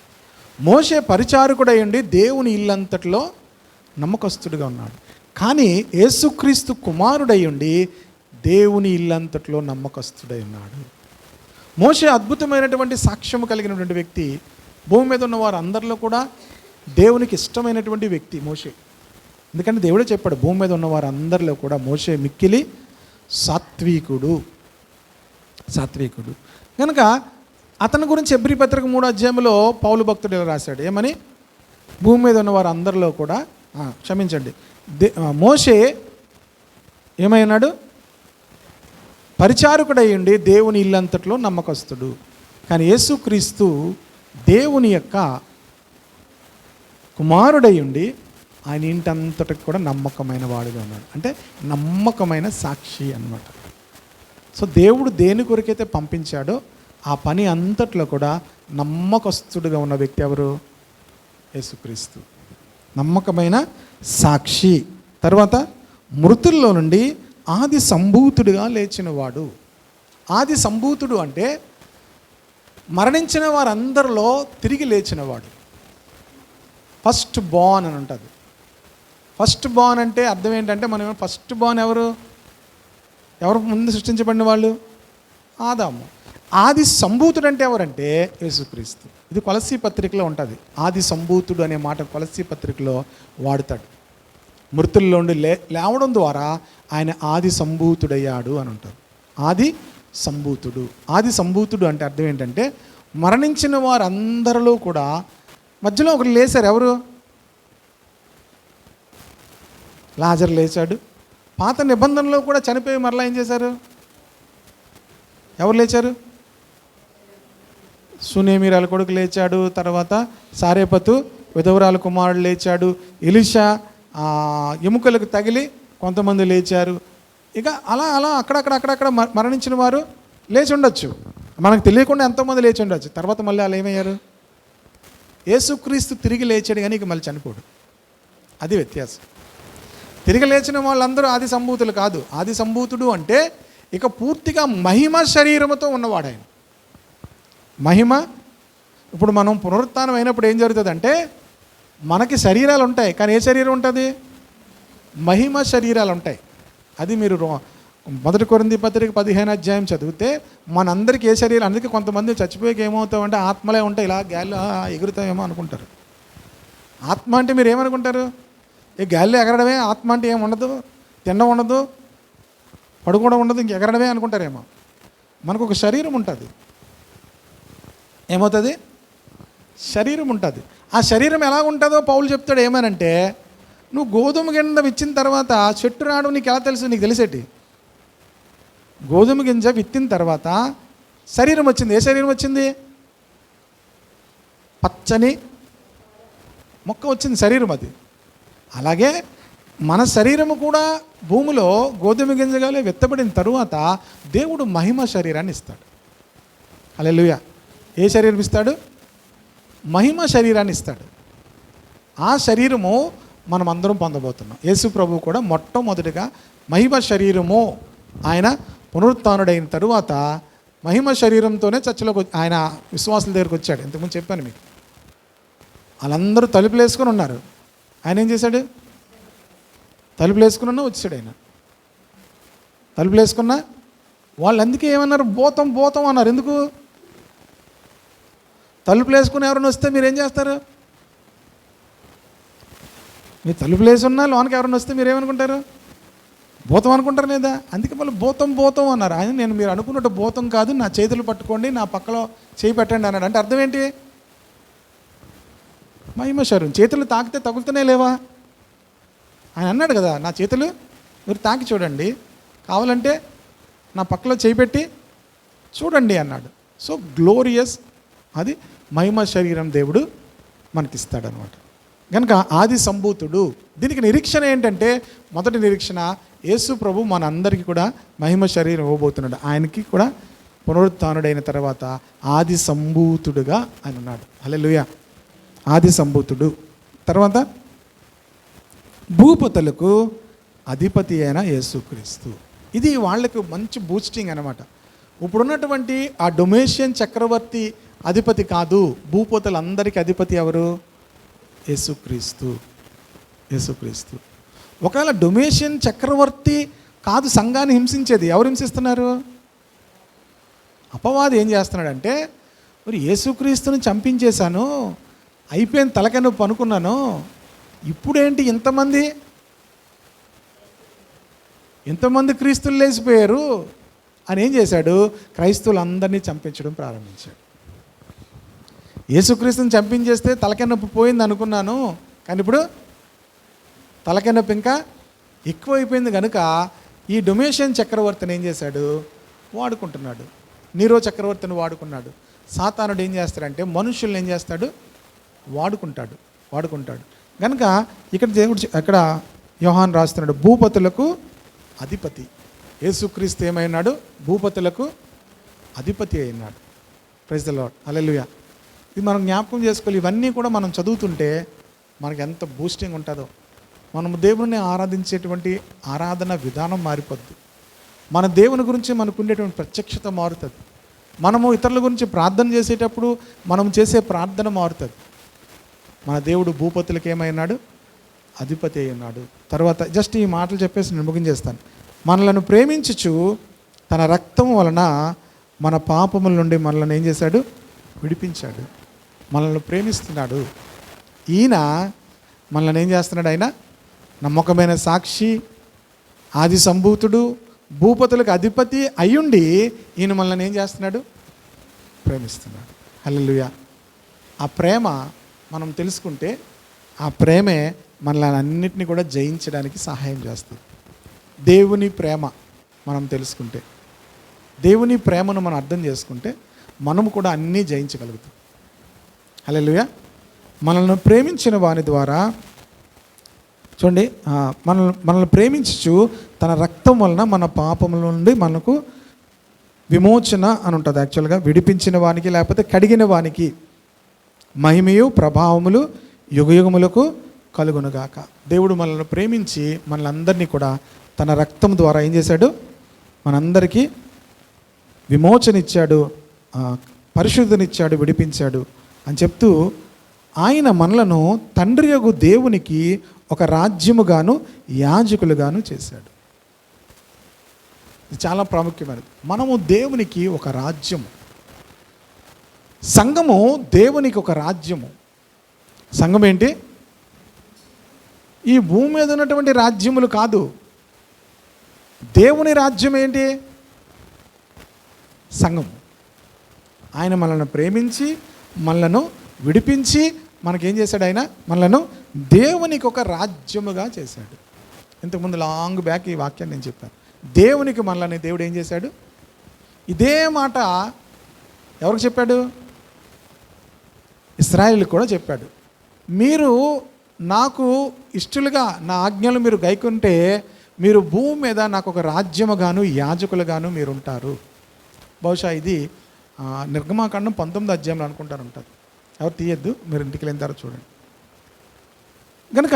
మోషే పరిచారకుడై ఉండి దేవుని ఇల్లంతట్లో నమ్మకస్తుడుగా ఉన్నాడు. కానీ యేసుక్రీస్తు కుమారుడై ఉండి దేవుని ఇల్లంతట్లో నమ్మకస్తుడై ఉన్నాడు. మోషే అద్భుతమైనటువంటి సాక్ష్యము కలిగినటువంటి వ్యక్తి. భూమి మీద ఉన్న వారు అందరిలో కూడా దేవునికి ఇష్టమైనటువంటి వ్యక్తి మోషే. ఎందుకంటే దేవుడే చెప్పాడు, భూమి మీద ఉన్న వారు అందరిలో కూడా మోషే మిక్కిలి సాత్వికుడు. కనుక అతని గురించి హెబ్రీ పత్రిక 3వ అధ్యాయంలో పౌలు భక్తుడు ఇలా రాశాడు. ఏమని? భూమి మీద ఉన్న వారు అందరిలో కూడా క్షమించండి, మోషే ఏమైనాడు? పరిచారకుడై ఉండి దేవుని ఇల్లంతట్లో నమ్మకస్తుడు. కానీ యేసుక్రీస్తు దేవుని యొక్క కుమారుడై ఉండి ఆయన ఇంటంతటికి కూడా నమ్మకమైన వాడుగా ఉన్నాడు. అంటే నమ్మకమైన సాక్షి అన్నమాట. సో దేవుడు దేని కొరకైతే పంపించాడో ఆ పని అంతట్లో కూడా నమ్మకస్తుడుగా ఉన్న వ్యక్తి ఎవరు? యేసుక్రీస్తు. నమ్మకమైన సాక్షి. తర్వాత మృతుల్లో నుండి ఆది సంభూతుడిగా లేచినవాడు. ఆది సంభూతుడు అంటే మరణించిన వారందరిలో తిరిగి లేచినవాడు. ఫస్ట్ బార్న్ అని ఉంటుంది. ఫస్ట్ బార్న్ అంటే అర్థం ఏంటంటే, మనం ఫస్ట్ బార్న్ ఎవరు ముందు సృష్టించబడిన వాళ్ళు? ఆదాము. ఆది సంభూతుడు అంటే ఎవరంటే యేసుక్రీస్తు. ఇది కొలస్సీ పత్రికలో ఉంటుంది. ఆది సంభూతుడు అనే మాట కొలస్సీ పత్రికలో వాడుతాడు. మృతుల్లో నుండి లేవడం ద్వారా ఆయన ఆది సంభూతుడయ్యాడు అని ఉంటారు. ఆది సంభూతుడు. ఆది సంభూతుడు అంటే అర్థం ఏంటంటే మరణించిన వారందరిలో కూడా మధ్యలో ఒకరు లేచారు. ఎవరు? లాజరు లేచాడు. పాత నిబంధనలో కూడా చనిపోయి మరలా ఏం చేశారు? ఎవరు లేచారు? సునేమిరాల కొడుకు లేచాడు. తర్వాత సారేపతు విధవరాల కుమారుడు లేచాడు. ఎలీషా ఎముకలకు తగిలి కొంతమంది లేచారు. ఇక అలా అలా అక్కడక్కడ మరణించిన వారు లేచి ఉండొచ్చు. మనకు తెలియకుండా ఎంతోమంది లేచి ఉండొచ్చు. తర్వాత మళ్ళీ వాళ్ళు ఏమయ్యారు? యేసుక్రీస్తు తిరిగి లేచాడు, కానీ ఇక మళ్ళీ చనిపోడు. అది వ్యత్యాసం. తిరిగి లేచిన వాళ్ళందరూ ఆది సంభూతులు కాదు. ఆది సంభూతుడు అంటే ఇక పూర్తిగా మహిమ శరీరముతో ఉన్నవాడు ఆయన. మహిమ. ఇప్పుడు మనం పునరుత్థానం అయినప్పుడు ఏం జరుగుతుందంటే మనకి శరీరాలు ఉంటాయి, కానీ ఏ శరీరం ఉంటుంది? మహిమ శరీరాలు ఉంటాయి. అది మీరు 1 కొరింథీ పత్రిక 15వ అధ్యాయం చదివితే మనందరికీ ఏ శరీరం, అందుకే కొంతమంది చచ్చిపోయాక ఏమవుతామంటే ఆత్మలే ఉంటాయి, ఇలా గాలిలో ఎగురుతామేమో అనుకుంటారు. ఆత్మ అంటే మీరు ఏమనుకుంటారు? ఈ గాలిలో ఎగరడమే ఆత్మ అంటే ఏమి ఉండదు, తినడం ఉండదు, పడుకోవడం ఉండదు, ఇంక ఎగరడమే అనుకుంటారేమో. మనకు ఒక శరీరం ఉంటుంది. ఏమవుతుంది? శరీరం ఉంటుంది. ఆ శరీరం ఎలా ఉంటుందో పౌలు చెప్తాడు. ఏమనంటే నువ్వు గోధుమ గింజ విచ్చిన తర్వాత చెట్టు రావడం నీకు ఎలా తెలుసు? నీకు తెలిసేటి గోధుమ గింజ విత్తిన తర్వాత శరీరం వచ్చింది. ఏ శరీరం వచ్చింది? పచ్చని మొక్క వచ్చింది, శరీరం అది. అలాగే మన శరీరము కూడా భూమిలో గోధుమ గింజగాలే విత్తబడిన తరువాత దేవుడు మహిమ శరీరాన్ని ఇస్తాడు. హల్లెలూయా. ఏ శరీరం ఇస్తాడు? మహిమ శరీరాన్ని ఇస్తాడు. ఆ శరీరము మనం అందరం పొందబోతున్నాం. యేసు ప్రభు కూడా మొట్టమొదటిగా మహిమ శరీరము ఆయన పునరుత్థానుడైన తరువాత మహిమ శరీరంతోనే చర్చలోకి ఆయన విశ్వాసుల దగ్గరికి వచ్చాడు. ఇంతకుముందు చెప్పాను మీకు. వాళ్ళందరూ తలుపులు వేసుకొని ఉన్నారు. ఆయన ఏం చేశాడు? తలుపులు వేసుకున్నా వచ్చాడు. ఆయన తలుపులు వేసుకున్నా వాళ్ళు అందుకే ఏమన్నారు? పోతాం పోతాం అన్నారు. ఎందుకు? తలుపులు వేసుకుని ఎవరైనా వస్తే మీరు ఏం చేస్తారు? మీరు తలుపులు వేసి ఉన్నా లోనికి ఎవరైనా వస్తే మీరు ఏమనుకుంటారు? భూతం అనుకుంటారు లేదా? అందుకే వాళ్ళు భూతం భూతం అన్నారు. ఆయన నేను మీరు అనుకున్నట్టు భూతం కాదు, నా చేతులు పట్టుకోండి, నా పక్కలో చేయి పెట్టండి అన్నాడు. అంటే అర్థం ఏంటి? మహిమ శరీరం. చేతులు తాకితే తగులుతూనే లేవా? ఆయన అన్నాడు కదా, నా చేతులు మీరు తాకి చూడండి, కావాలంటే నా పక్కలో చేయి పెట్టి చూడండి అన్నాడు. సో గ్లోరియస్, అది మహిమ శరీరం దేవుడు మనకిస్తాడనమాట. కనుక ఆది సంభూతుడు. దీనికి నిరీక్షణ ఏంటంటే, మొదటి నిరీక్షణ యేసు ప్రభు మన అందరికీ కూడా మహిమ శరీరం ఇవ్వబోతున్నాడు. ఆయనకి కూడా పునరుత్థానుడైన తర్వాత ఆది సంభూతుడుగా ఆయన ఉన్నాడు. హల్లెలూయా. ఆది సంభూతుడు. తర్వాత భూపతులకు అధిపతి అయిన యేసుక్రీస్తు. ఇది వాళ్ళకు మంచి బూస్టింగ్ అనమాట. ఇప్పుడున్నటువంటి ఆ డొమేషియన్ చక్రవర్తి అధిపతి కాదు, భూపతులందరికీ అధిపతి ఎవరు? యేసుక్రీస్తు. యేసుక్రీస్తు. ఒకవేళ డొమేషియన్ చక్రవర్తి కాదు సంఘాన్ని హింసించేది, ఎవరు హింసిస్తున్నారు? అపవాది ఏం చేస్తున్నాడంటే, మరి యేసుక్రీస్తుని చంపించేశాను, అయిపోయిన తలకాయ నొప్పి అనుకున్నాను, ఇప్పుడేంటి ఇంతమంది క్రీస్తులు లేచిపోయారు అని ఏం చేశాడు? క్రైస్తవులందరినీ చంపించడం ప్రారంభించాడు. యేసుక్రీస్తుని చంపించేస్తే తలకాయ నొప్పి పోయింది అనుకున్నాను, కానీ ఇప్పుడు తలకాయ నొప్పి ఇంకా ఎక్కువైపోయింది కనుక ఈ డొమేషియన్ చక్రవర్తిని ఏం చేశాడు? వాడుకుంటున్నాడు. నీరో చక్రవర్తిని వాడుకున్నాడు. సాతానుడు ఏం చేస్తాడంటే మనుషుల్ని ఏం చేస్తాడు? వాడుకుంటాడు. కనుక ఇక్కడ దేవుడు అక్కడ యోహాను రాస్తున్నాడు, భూపతులకు అధిపతి. యేసుక్రీస్తు ఏమైనాడు? భూపతులకు అధిపతి అయినాడు. Praise the lord. హల్లెలూయా. ఇది మనం జ్ఞాపకం చేసుకోవాలి. ఇవన్నీ కూడా మనం చదువుతుంటే మనకు ఎంత బూస్టింగ్ ఉంటుందో. మనం దేవుని ఆరాధించేటువంటి ఆరాధన విధానం మారిపోద్ది. మన దేవుని గురించి మనకు ఉండేటువంటి ప్రత్యక్షత మారుతుంది. మనము ఇతరుల గురించి ప్రార్థన చేసేటప్పుడు మనం చేసే ప్రార్థన మారుతుంది. మన దేవుడు భూపతులకు ఏమైనాడు? అధిపతి అయి ఉన్నాడు. తర్వాత జస్ట్ ఈ మాటలు చెప్పేసి నేను ముగించేస్తాను. మనలను ప్రేమించుచు తన రక్తం వలన మన పాపముల నుండి మనల్ని ఏం చేశాడు? విడిపించాడు. మనల్ని ప్రేమిస్తున్నాడు. ఈయన మనల్ని ఏం చేస్తున్నాడు? ఆయన నమ్మకమైన సాక్షి, ఆది సంభూతుడు, భూపతులకు అధిపతి అయ్యుండి ఈయన మనల్ని ఏం చేస్తున్నాడు? ప్రేమిస్తున్నాడు. హల్లెలూయా. ఆ ప్రేమ మనం తెలుసుకుంటే ఆ ప్రేమే మనల్ని అన్నిటినీ కూడా జయించడానికి సహాయం చేస్తుంది. దేవుని ప్రేమ మనం తెలుసుకుంటే, దేవుని ప్రేమను మనం అర్థం చేసుకుంటే మనము కూడా అన్నీ జయించగలుగుతాం. హల్లెలూయా. మనల్ని ప్రేమించిన వాని ద్వారా చూడండి, మనల్ని ప్రేమించు తన రక్తం వలన మన పాపముల నుండి మనకు విమోచన అని ఉంటుంది. యాక్చువల్గా విడిపించిన వానికి లేకపోతే కడిగిన వానికి మహిమయు ప్రభావములు యుగయుగములకు కలుగునుగాక. దేవుడు మనల్ని ప్రేమించి మనలందరినీ కూడా తన రక్తం ద్వారా ఏం చేశాడు? మనందరికీ విమోచన ఇచ్చాడు, పరిశుద్ధనిచ్చాడు, విడిపించాడు అని చెప్తూ ఆయన మనలను తండ్రి యొగు దేవునికి ఒక రాజ్యముగాను యాజకులుగాను చేశాడు. ఇది చాలా ప్రాముఖ్యమైనది. మనము దేవునికి ఒక రాజ్యము, సంఘము దేవునికి ఒక రాజ్యము. సంఘం ఏంటి? ఈ భూమి మీద ఉన్నటువంటి రాజ్యములు కాదు. దేవుని రాజ్యం ఏంటి? సంఘం. ఆయన మనల్ని ప్రేమించి మనలను విడిపించి మనకేం చేశాడు? ఆయన మనలను దేవునికి ఒక రాజ్యముగా చేశాడు. ఇంతకుముందు లాంగ్ బ్యాక్ ఈ వాక్యాన్ని నేను చెప్పాను. దేవునికి మనల్ని దేవుడు ఏం చేశాడు? ఇదే మాట ఎవరికి చెప్పాడు? ఇశ్రాయేలుకు కూడా చెప్పాడు. మీరు నాకు ఇష్టలుగా నా ఆజ్ఞలు మీరు గైకుంటే మీరు భూమి మీద నాకు ఒక రాజ్యముగాను యాజకులుగాను మీరు ఉంటారు. బహుశా ఇది నిర్గమాకాండం 19వ అధ్యాయంలో అనుకుంటారు ఉంటారు. ఎవరు తీయద్దు, మీరు ఇంటికి వెళ్ళిన తర్వాత చూడండి. కనుక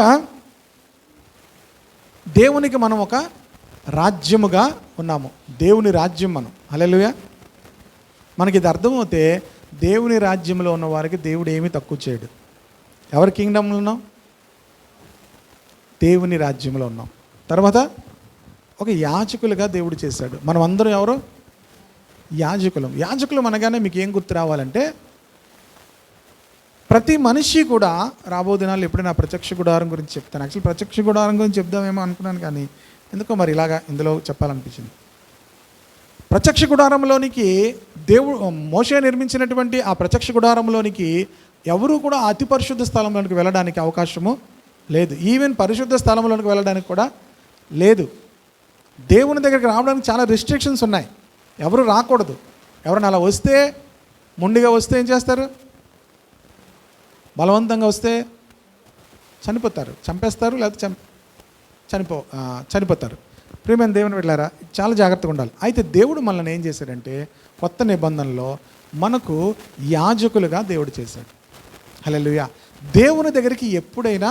దేవునికి మనం ఒక రాజ్యముగా ఉన్నాము. దేవుని రాజ్యం మనం. హల్లెలూయా. మనకి ఇది అర్థమవుతే దేవుని రాజ్యంలో ఉన్న వారికి దేవుడు ఏమీ తక్కువ చేయడు. ఎవరి కింగ్డమ్లో ఉన్నాం? దేవుని రాజ్యంలో ఉన్నాం. తర్వాత ఒక యాజకులుగా దేవుడు చేశాడు. మనం అందరం ఎవరు? యాజకులం. యాజకులం అనగానే మీకు ఏం గుర్తు రావాలంటే, ప్రతి మనిషి కూడా రాబో దినాలు ఎప్పుడైనా ప్రత్యక్ష గుడారం గురించి చెప్తాను. యాక్చువల్ ప్రత్యక్ష గుడారం గురించి చెప్దామేమో అనుకున్నాను, కానీ ఎందుకో మరి ఇలాగా ఇందులో చెప్పాలనిపించింది. ప్రత్యక్ష గుడారంలోనికి దేవుడు మోషే నిర్మించినటువంటి ఆ ప్రత్యక్ష గుడారంలోనికి ఎవరు కూడా అతి పరిశుద్ధ స్థలంలోనికి వెళ్ళడానికి అవకాశము లేదు. ఈవెన్ పరిశుద్ధ స్థలంలోనికి వెళ్ళడానికి కూడా లేదు. దేవుని దగ్గరికి రావడానికి చాలా రిస్ట్రిక్షన్స్ ఉన్నాయి. ఎవరు రాకూడదు. ఎవరైనా అలా వస్తే, మొండిగా వస్తే ఏం చేస్తారు? బలవంతంగా వస్తే చనిపోతారు, చంపేస్తారు, లేకపోతే చనిపోతారు. ప్రియమైన దేవుని బిడ్డలారా, చాలా జాగ్రత్తగా ఉండాలి. అయితే దేవుడు మనల్ని ఏం చేశాడంటే కొత్త నిబంధనలో మనకు యాజకులుగా దేవుడు చేశాడు. హల్లెలూయా. దేవుని దగ్గరికి ఎప్పుడైనా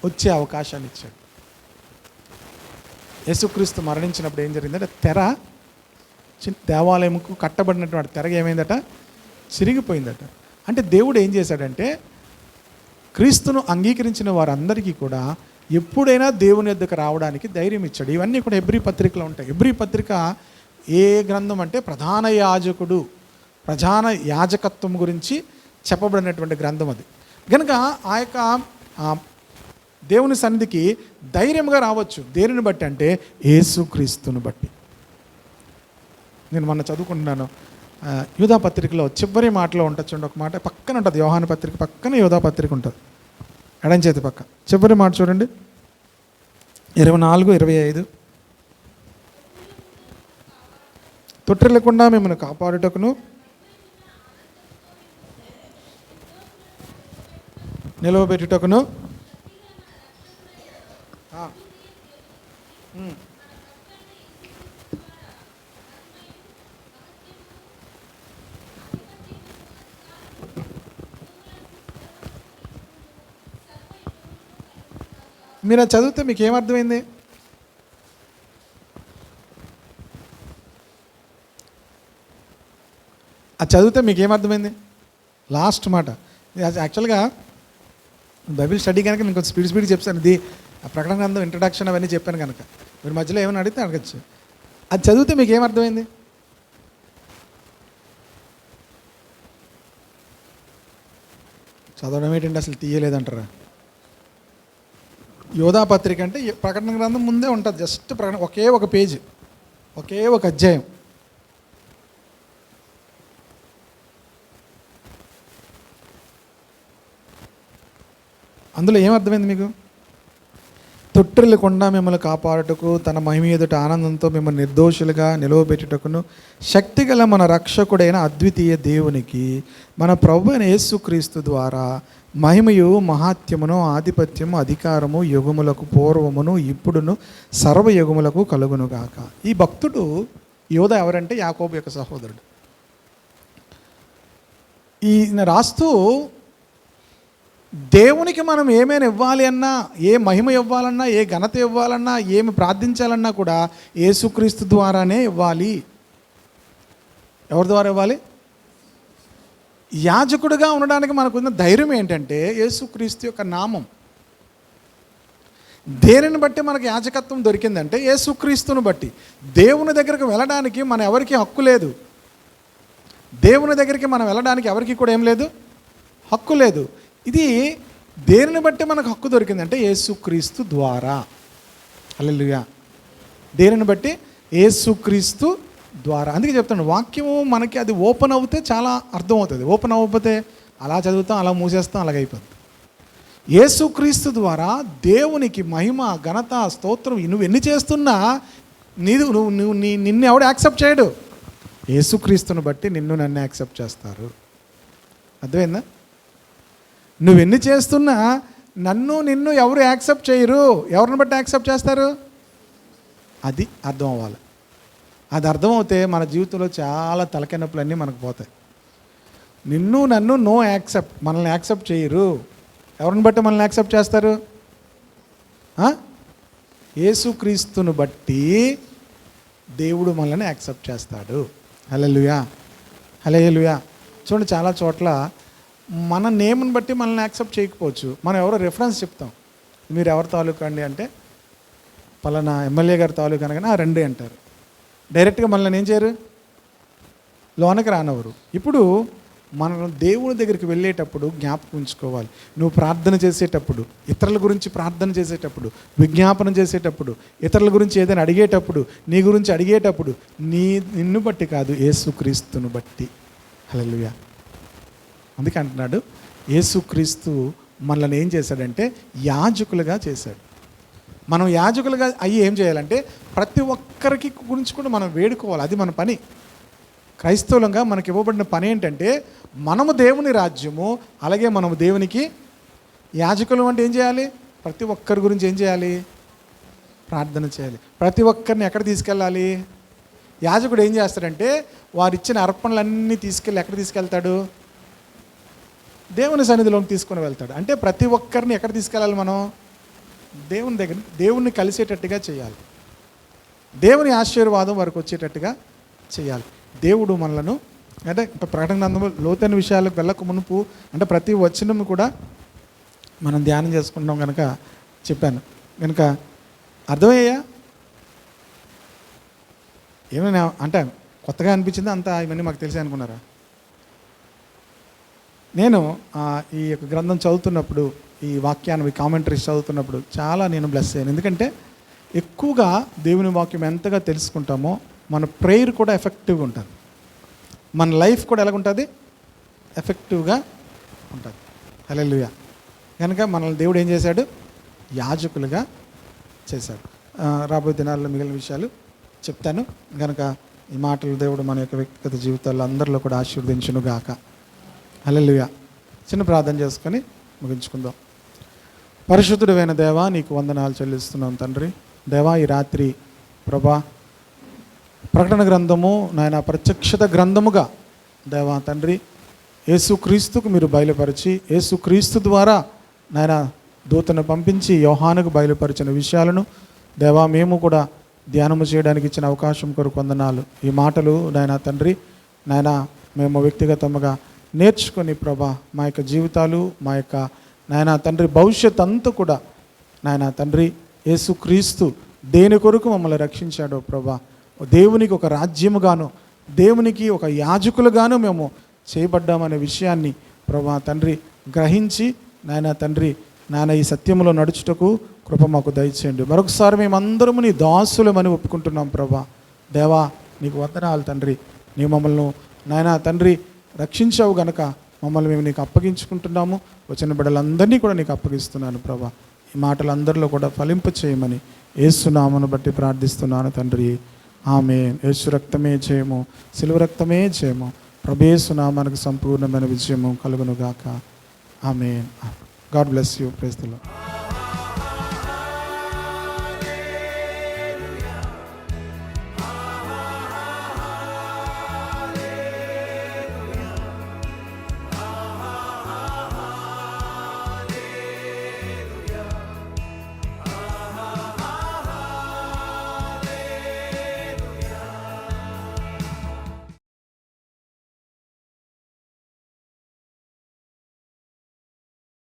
వచ్చే అవకాశాన్ని ఇచ్చాడు. యేసుక్రీస్తు మరణించినప్పుడు ఏం జరిగిందంటే తెర, దేవాలయంకు కట్టబడినటువంటి తెర ఏమైందట? చిరిగిపోయిందట. అంటే దేవుడు ఏం చేశాడంటే క్రీస్తును అంగీకరించిన వారందరికీ కూడా ఎప్పుడైనా దేవుని యొద్దకు రావడానికి ధైర్యం ఇచ్చాడు. ఇవన్నీ కూడా హెబ్రీ పత్రికలో ఉంటాయి. హెబ్రీ పత్రిక ఏ గ్రంథం అంటే ప్రధాన యాజకత్వం గురించి చెప్పబడినటువంటి గ్రంథం అది. కనుక ఆ యొక్క దేవుని సన్నిధికి ధైర్యంగా రావచ్చు. దేనిని బట్టి అంటే యేసుక్రీస్తుని బట్టి. నేను మొన్న చదువుకుంటున్నాను, యూదా పత్రికలో చివరి మాటలో ఉంటుంది చూడండి, ఒక మాట పక్కన ఉంటుంది. యోహాను పత్రిక పక్కన యూదా పత్రిక ఉంటుంది, ఎడం చేతి పక్క. చివరి మాట చూడండి, 24-25. తొట్టిల్లకుండా మిమ్మల్ని కాపాడుటకును నిలవబెట్టుటకును మీరు అది చదివితే మీకు ఏమర్థమైంది? అది చదివితే మీకు ఏమర్థమైంది? లాస్ట్ మాట. యాక్చువల్గా బైబిల్ స్టడీ కనుక నేను కొంచెం స్పీడ్ చెప్తాను. ఇది ప్రకటన గ్రంథం ఇంట్రడక్షన్ అవన్నీ చెప్పాను కనుక మీరు మధ్యలో ఏమైనా అడిగితే అడగచ్చు. అది చదివితే మీకు ఏమర్థమైంది? చదవడం ఏంటంటే అసలు తీయలేదంటారా? యోధా పత్రిక అంటే ప్రకటన గ్రంథం ముందే ఉంటుంది. జస్ట్ ప్రకటన ఒకే ఒక పేజ్, ఒకే ఒక అధ్యాయం. అందులో ఏమర్థమైంది మీకు? తొట్టిల్లకుండా మిమ్మల్ని కాపాడుటకు, తన మహిమ ఎదుట ఆనందంతో మిమ్మల్ని నిర్దోషులుగా నిలవబెట్టుటకును శక్తిగల మన రక్షకుడైన అద్వితీయ దేవునికి మన ప్రభు అయిన యేసుక్రీస్తు ద్వారా మహిమయు మహాత్యమును ఆధిపత్యము అధికారము యుగములకు పూర్వమును ఇప్పుడును సర్వయుగములకు కలుగునుగాక. ఈ భక్తుడు యోధ ఎవరంటే యాకోబు యొక్క సహోదరుడు. ఈయన రాస్తూ దేవునికి మనం ఏమైనా ఇవ్వాలి అన్నా, ఏ మహిమ ఇవ్వాలన్నా, ఏ ఘనత ఇవ్వాలన్నా, ఏమి ప్రార్థించాలన్నా కూడా యేసుక్రీస్తు ద్వారానే ఇవ్వాలి. ఎవరి ద్వారా ఇవ్వాలి? యాజకుడిగా ఉండడానికి మనకున్న ధైర్యం ఏంటంటే యేసుక్రీస్తు యొక్క నామం. దేనిని బట్టి మనకు యాజకత్వం దొరికిందంటే యేసుక్రీస్తుని బట్టి. దేవుని దగ్గరికి వెళ్ళడానికి మన ఎవరికి హక్కు లేదు. దేవుని దగ్గరికి మనం వెళ్ళడానికి ఎవరికి కూడా ఏం లేదు, హక్కు లేదు. ఇది దేనిని బట్టి మనకు హక్కు దొరికిందంటే యేసుక్రీస్తు ద్వారా. హల్లెలూయా. దేనిని బట్టి? యేసుక్రీస్తు ద్వారా. అందుకే చెప్తాను, వాక్యము మనకి అది ఓపెన్ అవుతే చాలా అర్థమవుతుంది. ఓపెన్ అవ్వకపోతే అలా చదువుతాం, అలా మూసేస్తాం, అలాగైపోతుంది. యేసుక్రీస్తు ద్వారా దేవునికి మహిమ, ఘనత, స్తోత్రం నువ్వు ఎన్ని చేస్తున్నా నిన్ను ఎవడు యాక్సెప్ట్ చేయడు. యేసుక్రీస్తుని బట్టి నన్ను యాక్సెప్ట్ చేస్తారు. అర్థమైందా? నువ్వెన్ని చేస్తున్నా నిన్ను ఎవరు యాక్సెప్ట్ చేయరు. ఎవరిని బట్టి యాక్సెప్ట్ చేస్తారు? అది అర్థం అవ్వాలి. అది అర్థమవుతే మన జీవితంలో చాలా తలకాయ నొప్పులన్నీ మనకు పోతాయి. నన్ను నో యాక్సెప్ట్, మనల్ని యాక్సెప్ట్ చేయరు. ఎవరిని బట్టి మనల్ని యాక్సెప్ట్ చేస్తారు? యేసుక్రీస్తుని బట్టి దేవుడు మనల్ని యాక్సెప్ట్ చేస్తాడు. హల్లెలూయా, హల్లెలూయా. చూడండి, చాలా చోట్ల మన నేమ్ని బట్టి మనల్ని యాక్సెప్ట్ చేయకపోవచ్చు. మనం ఎవరో రెఫరెన్స్ చెప్తాం, మీరు ఎవరి తాలూకా అండి అంటే పలానా ఎమ్మెల్యే గారి తాలూకా అనగానే రండి అంటారు. డైరెక్ట్గా మనల్ని ఏం చేయరు, లోనకి రానవరు. ఇప్పుడు మనం దేవుని దగ్గరికి వెళ్ళేటప్పుడు జ్ఞాపకం ఉంచుకోవాలి. నువ్వు ప్రార్థన చేసేటప్పుడు, ఇతరుల గురించి ప్రార్థన చేసేటప్పుడు, విజ్ఞాపనం చేసేటప్పుడు, ఇతరుల గురించి ఏదైనా అడిగేటప్పుడు, నీ గురించి అడిగేటప్పుడు నిన్ను బట్టి కాదు, యేసుక్రీస్తును బట్టి. హల్లెలూయా. అందుకే అంటున్నాడు, యేసుక్రీస్తు మనల్ని ఏం చేశాడంటే యాజకులుగా చేశాడు. మనం యాజకులుగా అయ్యి ఏం చేయాలంటే ప్రతి ఒక్కరికి గురించి కూడా మనం వేడుకోవాలి. అది మన పని. క్రైస్తవులంగా మనకి ఇవ్వబడిన పని ఏంటంటే మనము దేవుని రాజ్యము, అలాగే మనము దేవునికి యాజకులు. అంటే ఏం చేయాలి? ప్రతి ఒక్కరి గురించి ఏం చేయాలి? ప్రార్థన చేయాలి. ప్రతి ఒక్కరిని ఎక్కడ తీసుకెళ్ళాలి? యాజకుడు ఏం చేస్తాడంటే వారిచ్చిన అర్పణలన్నీ తీసుకెళ్ళి ఎక్కడ తీసుకెళ్తాడు? దేవుని సన్నిధిలోకి తీసుకొని వెళ్తాడు. అంటే ప్రతి ఒక్కరిని ఎక్కడ తీసుకెళ్ళాలి? మనం దేవుని దగ్గర, దేవుణ్ణి కలిసేటట్టుగా చేయాలి. దేవుని ఆశీర్వాదం వారికి వచ్చేటట్టుగా చేయాలి. దేవుడు మనలను అంటే ప్రకటన గ్రంథంలో లోతైన విషయాలకు వెళ్ళక మునుపు అంటే ప్రతి వచనం కూడా మనం ధ్యానం చేసుకుంటాం కనుక చెప్పాను. కనుక అర్థమయ్యా? ఏమైనా అంటే కొత్తగా అనిపించిందా? అంతా ఇవన్నీ మాకు తెలిసి అనుకున్నారా? నేను ఈ యొక్క గ్రంథం చదువుతున్నప్పుడు, ఈ వాక్యాన్ని కామెంటరీస్ చదువుతున్నప్పుడు చాలా నేను బ్లెస్ అయ్యాను. ఎందుకంటే ఎక్కువగా దేవుని వాక్యం ఎంతగా తెలుసుకుంటామో మన ప్రేయర్ కూడా ఎఫెక్టివ్గా ఉంటుంది. మన లైఫ్ కూడా ఎలాగుంటుంది? ఎఫెక్టివ్గా ఉంటుంది. హల్లెలూయా. కనుక మనల్ని దేవుడు ఏం చేశాడు? యాజకులుగా చేశాడు. రాబోయే దినాల్లో మిగిలిన విషయాలు చెప్తాను. కనుక ఈ మాటలు దేవుడు మన యొక్క వ్యక్తిగత జీవితాల్లో అందరిలో కూడా ఆశీర్వదించును గాక. హల్లెలూయా. చిన్న ప్రార్థన చేసుకొని ముగించుకుందాం. పరిశుద్ధుడైన దేవా, నీకు వందనాలు చెల్లిస్తున్నాం తండ్రి. దేవా, ఈ రాత్రి ప్రభా ప్రకటన గ్రంథము నాయన ప్రత్యక్షత గ్రంథముగా దేవా తండ్రి యేసుక్రీస్తుకు మీరు బయలుపరిచి, యేసుక్రీస్తు ద్వారా నాయన దూతను పంపించి యోహానుకు బయలుపరిచిన విషయాలను దేవా మేము కూడా ధ్యానము చేయడానికి ఇచ్చిన అవకాశం కొరకు వందనాలు. ఈ మాటలు నాయన తండ్రి నాయన మేము వ్యక్తిగతముగా నేర్చుకొని ప్రభా మా యొక్క జీవితాలు, మా యొక్క నాయన తండ్రి భవిష్యత్ అంతా కూడా నాయన తండ్రి యేసుక్రీస్తు దేని కొరకు మమ్మల్ని రక్షించాడో ప్రభా, దేవునికి ఒక రాజ్యముగాను, దేవునికి ఒక యాజకులుగాను మేము చేయబడ్డామనే విషయాన్ని ప్రభా తండ్రి గ్రహించి నాయన తండ్రి నాయన ఈ సత్యంలో నడుచుటకు కృప మాకు దయచేయండి. మరొకసారి మేమందరము నీ దాసులమని ఒప్పుకుంటున్నాం ప్రభా. దేవా నీకు వందనాలు తండ్రి, నీ మమ్మల్ని నాయనా తండ్రి రక్షించావు గనక మమ్మల్ని మేము నీకు అప్పగించుకుంటున్నాము. వచ్చిన బిడ్డలందరినీ కూడా నీకు అప్పగిస్తున్నాను ప్రభా. ఈ మాటలు అందరిలో కూడా ఫలింప చేయమని యేసు నామమును బట్టి ప్రార్థిస్తున్నాను తండ్రి. ఆమేన్. యేసు రక్తమే జయము, సిలువ రక్తమే జయము. ప్రభు యేసు నామానికి సంపూర్ణమైన విజయము కలుగును గాక. Amen. God bless you. Praise the lord.